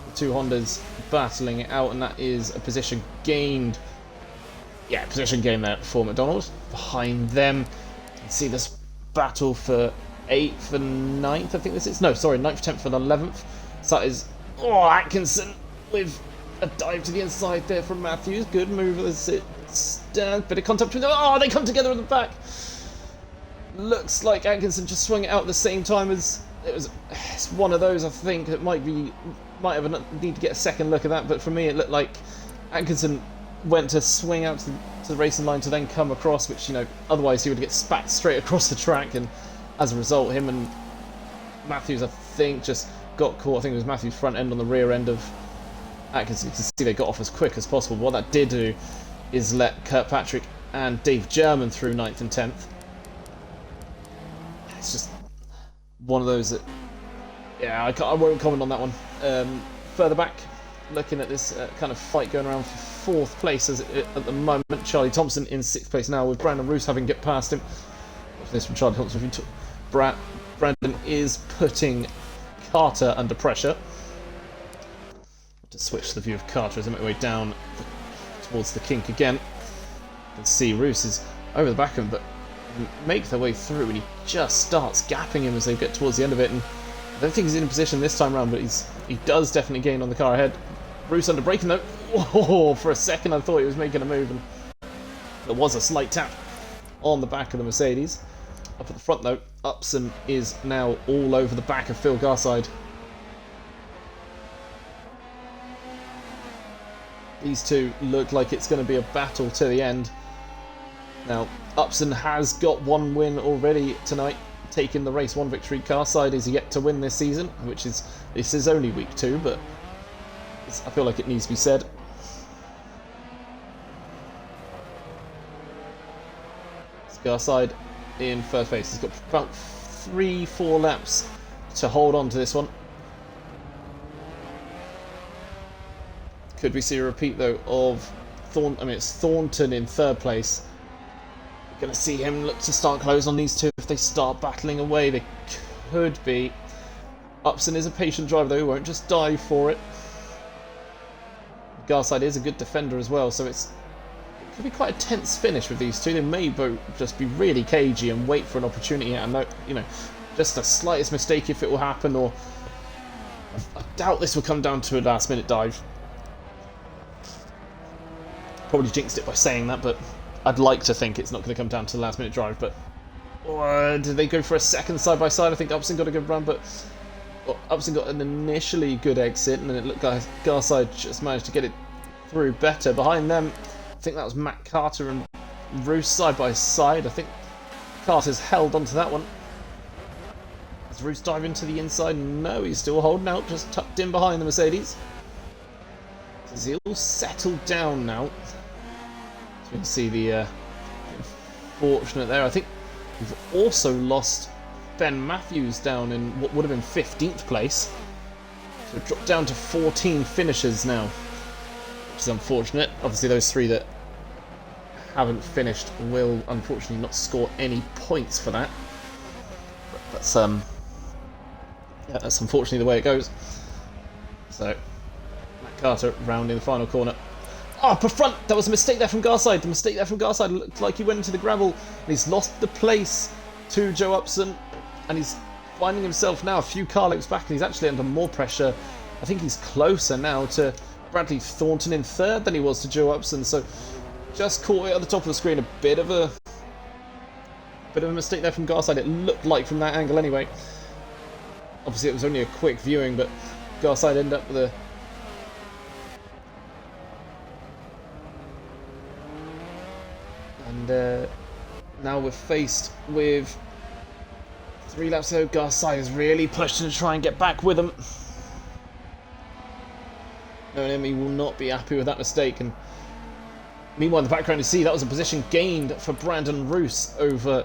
The two Hondas battling it out, and that is a position gained. Yeah, position gained there for McDonald. Behind them, you can see this battle for 8th and 9th, I think this is. No, sorry, 9th, 10th and 11th. So that is Atkinson with a dive to the inside there from Matthews. Good move as it stands. Bit of contact between them. Oh, they come together at the back. Looks like Atkinson just swung it out at the same time as it was. It's one of those, I think, that might have a need to get a second look at that. But for me, it looked like Atkinson went to swing out to the racing line to then come across, which, otherwise he would get spat straight across the track, and as a result, him and Matthews, I think, just got caught. I think it was Matthews' front end on the rear end of Atkinson. You can see they got off as quick as possible. What that did do is let Kirkpatrick and Dave German through 9th and 10th. It's just one of those that, yeah, I won't comment on that one. Further back, looking at this kind of fight going around for 4th place at the moment. Charlie Thompson in 6th place now, with Brandon Roos having get past him. Watch this from Charlie Thompson. Brandon is putting Carter under pressure. To switch the view of Carter as I make my way down towards the kink again. You can see Roos is over the back of him, but make their way through, and he just starts gapping him as they get towards the end of it. And I don't think he's in a position this time around, but he does definitely gain on the car ahead. Roos under braking though. Oh, for a second I thought he was making a move, and there was a slight tap on the back of the Mercedes. Up at the front though, Upson is now all over the back of Phil Garside. These two look like it's going to be a battle to the end. Now, Upson has got one win already tonight, taking the race 1 victory. Garside is yet to win this season, this is only week 2, but I feel like it needs to be said. Garside in 1st place. He's got about 3-4 laps to hold on to this one. Could we see a repeat though of it's Thornton in 3rd place. We're going to see him look to start close on these two if they start battling away. They could be. Upson is a patient driver though, he won't just dive for it. Garside is a good defender as well, so it could be quite a tense finish with these two. They may both just be really cagey and wait for an opportunity, and just the slightest mistake if it will happen, or I doubt this will come down to a last-minute dive. Probably jinxed it by saying that, but I'd like to think it's not going to come down to the last-minute drive. But did they go for a second side-by-side? I think Upson got a good run, but Upson got an initially good exit, and then it looked like Garside just managed to get it through better. Behind them, I think that was Matt Carter and Roos side-by-side. I think Carter's held onto that one. Does Roos dive into the inside? No, he's still holding out, just tucked in behind the Mercedes. Is he all settled down now? So we can see the unfortunate there. I think we've also lost Ben Matthews down in what would have been 15th place. So dropped down to 14 finishers now, which is unfortunate. Obviously those three that haven't finished will unfortunately not score any points for that. But that's unfortunately the way it goes. So Matt Carter rounding the final corner. Up front, that was a mistake there from Garside. The mistake there from Garside looked like he went into the gravel, and he's lost the place to Joe Upson, and he's finding himself now a few car lengths back, and he's actually under more pressure. I think he's closer now to Bradley Thornton in third than he was to Joe Upson, so just caught it at the top of the screen. A bit of a mistake there from Garside, it looked like from that angle anyway. Obviously it was only a quick viewing, but Garside ended up with a... And now we're faced with 3 laps to go. Garside is really pushing to try and get back with them. OMA will not be happy with that mistake. And meanwhile, in the background, you see that was a position gained for Brandon Roos over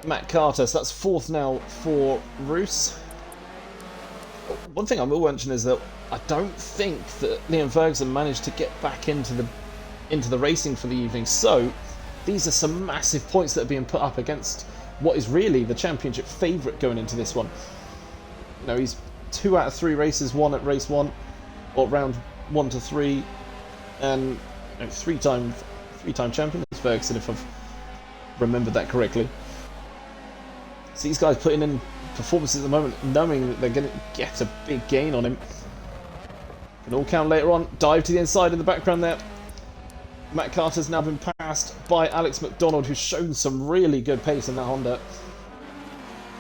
Matt Carter. So that's 4th now for Roos. One thing I will mention is that I don't think that Liam Ferguson managed to get back into the racing for the evening. So these are some massive points that are being put up against what is really the championship favourite going into this one. You know, he's 2 out of 3 races won at race 1, or round 1 to 3, and 3-time champion is Ferguson, if I've remembered that correctly. So these guys putting in performances at the moment, knowing that they're going to get a big gain on him. Can all count later on. Dive to the inside in the background there. Matt Carter's now been passed by Alex McDonald, who's shown some really good pace in that Honda.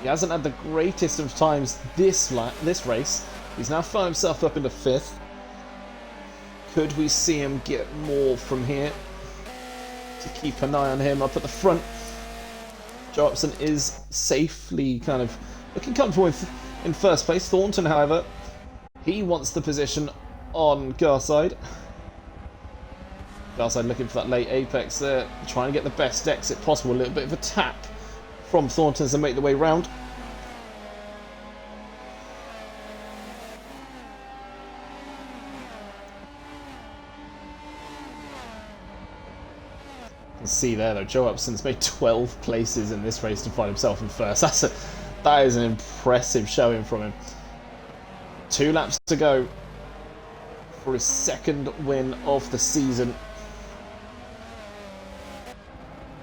He hasn't had the greatest of times this race. He's now found himself up into 5th. Could we see him get more from here? To keep an eye on him up at the front. Joe Upson is safely kind of looking comfortable in first place. Thornton, however, he wants the position on Garside. Garside looking for that late apex there, trying to get the best exit possible. A little bit of a tap from Thornton as they make the way round. You can see there though, Joe Upson's made 12 places in this race to find himself in first. That is an impressive showing from him. 2 laps to go for his 2nd win of the season.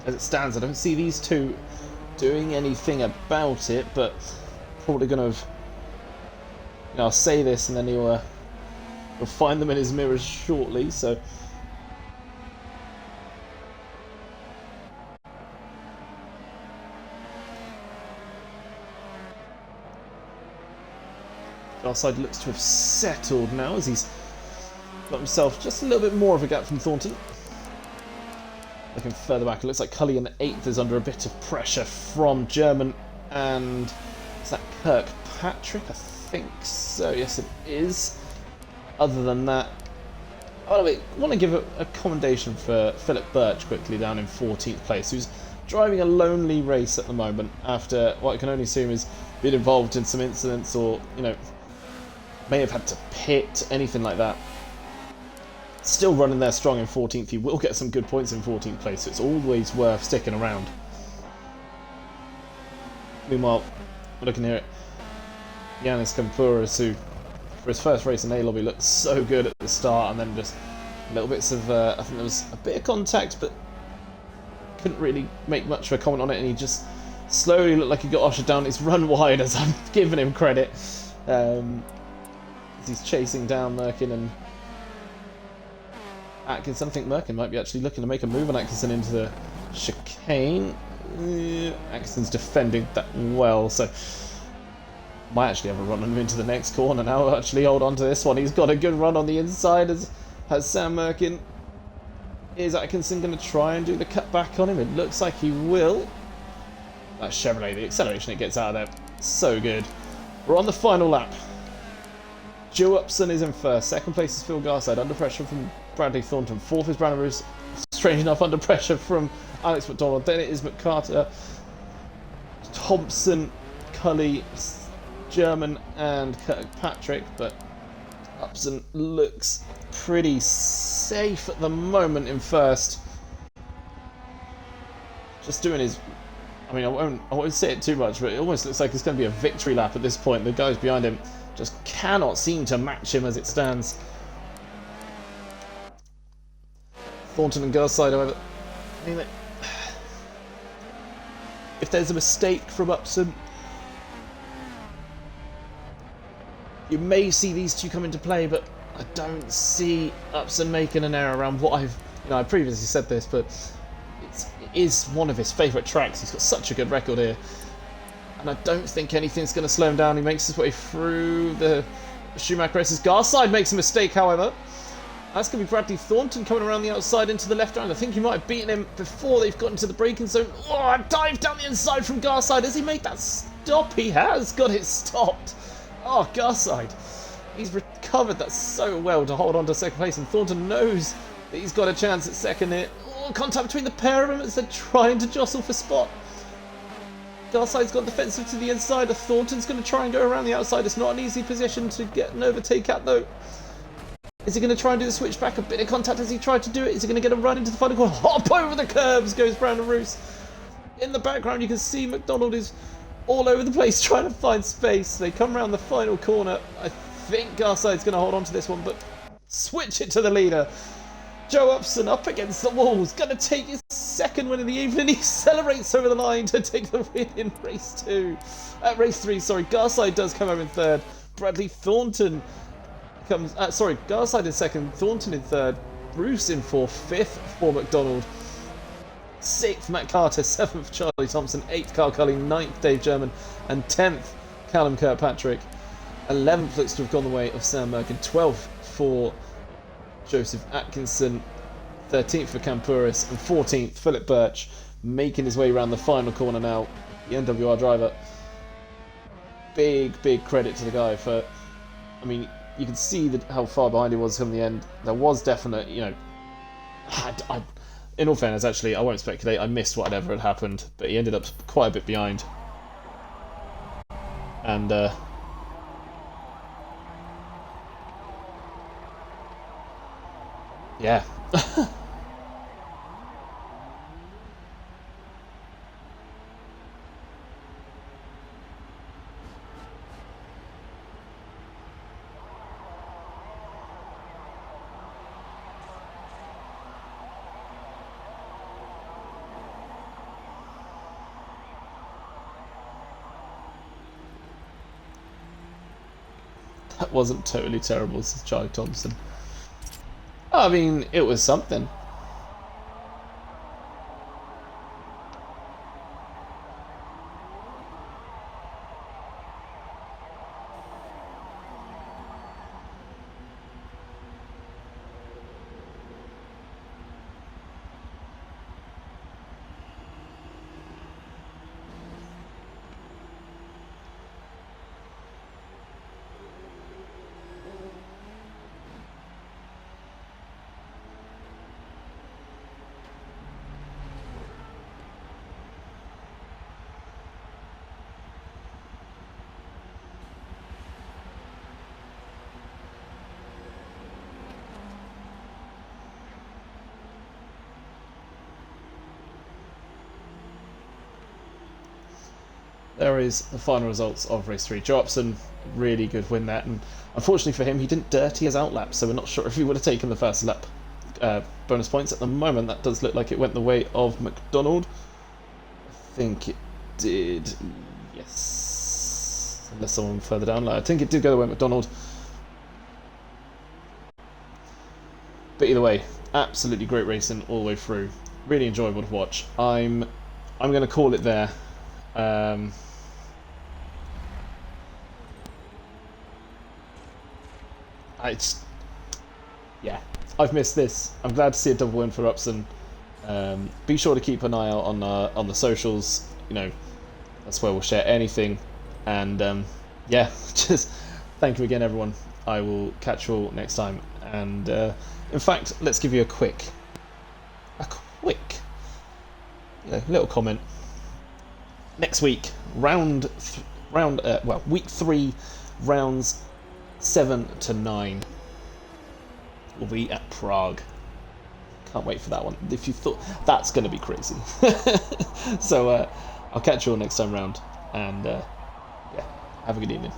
As it stands, I don't see these two doing anything about it, but probably going to... I'll say this and then he'll find them in his mirrors shortly, so... Garside looks to have settled now as he's got himself just a little bit more of a gap from Thornton. Looking further back, it looks like Cully in 8th is under a bit of pressure from German, and is that Kirkpatrick? I think so, yes it is. Other than that, I want to give a commendation for Philip Birch quickly down in 14th place, who's driving a lonely race at the moment after what I can only assume is being involved in some incidents, or, may have had to pit, anything like that. Still running there strong in 14th. He will get some good points in 14th place, so it's always worth sticking around. Meanwhile, we're looking here at Yanis Kampouras, who, for his first race in A-Lobby, looked so good at the start and then just Little bits of, I think there was a bit of contact, but couldn't really make much of a comment on it, and he just slowly looked like he got ushered down his run wide, as I'm giving him credit. As he's chasing down Merkin and Atkinson. I think Merkin might be actually looking to make a move on Atkinson into the chicane. Atkinson's defending that well, so might actually have a run on him into the next corner now. Actually hold on to this one. He's got a good run on the inside, as has Sam Merkin. Is Atkinson going to try and do the cut back on him? It looks like he will. That Chevrolet, the acceleration it gets out of there, so good. We're on the final lap. Joe Upson is in first. Second place is Phil Garside, under pressure from Bradley Thornton. Fourth is Brandon Roos, strange enough, under pressure from Alex McDonald. Then it is McCarter, Thompson, Cully, German, and Kirkpatrick. But Upson looks pretty safe at the moment in first. Just doing his... I mean, I won't say it too much, but it almost looks like it's going to be a victory lap at this point. The guys behind him just cannot seem to match him as it stands. Thornton and Garside, however, I mean, if there's a mistake from Upson, you may see these two come into play, but I don't see Upson making an error around what I previously said this, but it is one of his favourite tracks. He's got such a good record here, and I don't think anything's going to slow him down. He makes his way through the Schumacher races. Garside makes a mistake, however. That's going to be Bradley Thornton coming around the outside into the left hand. I think he might have beaten him before they've gotten to the braking zone. Oh, a dive down the inside from Garside. Has he made that stop? He has got it stopped. Oh, Garside. He's recovered that so well to hold on to second place, and Thornton knows that he's got a chance at second here. Oh, contact between the pair of them as they're trying to jostle for spot. Garside's got defensive to the inside. Thornton's going to try and go around the outside. It's not an easy position to get an overtake at, though. Is he going to try and do the switch back? A bit of contact as he tried to do it. Is he going to get a run into the final corner? Hop over the curbs goes Brandon Roos. In the background, you can see McDonald is all over the place trying to find space. They come around the final corner. I think Garside's going to hold on to this one, but switch it to the leader. Joe Upson up against the walls. Going to take his second win of the evening. He celebrates over the line to take the win in race 3. Garside does come home in third. Bradley Thornton comes... Garside in second. Thornton in third. Bruce in fourth. Fifth for McDonald. Sixth, Matt Carter. Seventh, Charlie Thompson. Eighth, Carl Cully. Ninth, Dave German. And 10th, Callum Kirkpatrick. 11th looks to have gone the way of Sam Merkin. 12th for Joseph Atkinson. 13th for Campuris. And 14th, Philip Birch, making his way around the final corner now. The NWR driver. Big credit to the guy for... I mean, you can see how far behind he was from the end. There was definite, in all fairness, actually, I won't speculate. I missed whatever had happened, but he ended up quite a bit behind. And, yeah. That wasn't totally terrible, says Charlie Thompson. I mean, it was something. There is the final results of race 3. Joe Upson, really good win there, and unfortunately for him, he didn't dirty his outlap, so we're not sure if he would have taken the first lap bonus points. At the moment, that does look like it went the way of McDonald. I think it did, yes. Unless someone further down. I think it did go the way of McDonald. But either way, absolutely great racing all the way through. Really enjoyable to watch. I'm going to call it there. Yeah, I've missed this. I'm glad to see a double win for Upson. Be sure to keep an eye out on the socials. You know, that's where we'll share anything. And yeah, just thank you again, everyone. I will catch you all next time. And in fact, let's give you a quick little comment. Next week, week 3, rounds 7 to 9 will be at Prague. Can't wait for that one. If you thought that's going to be crazy. So I'll catch you all next time round, and yeah, have a good evening.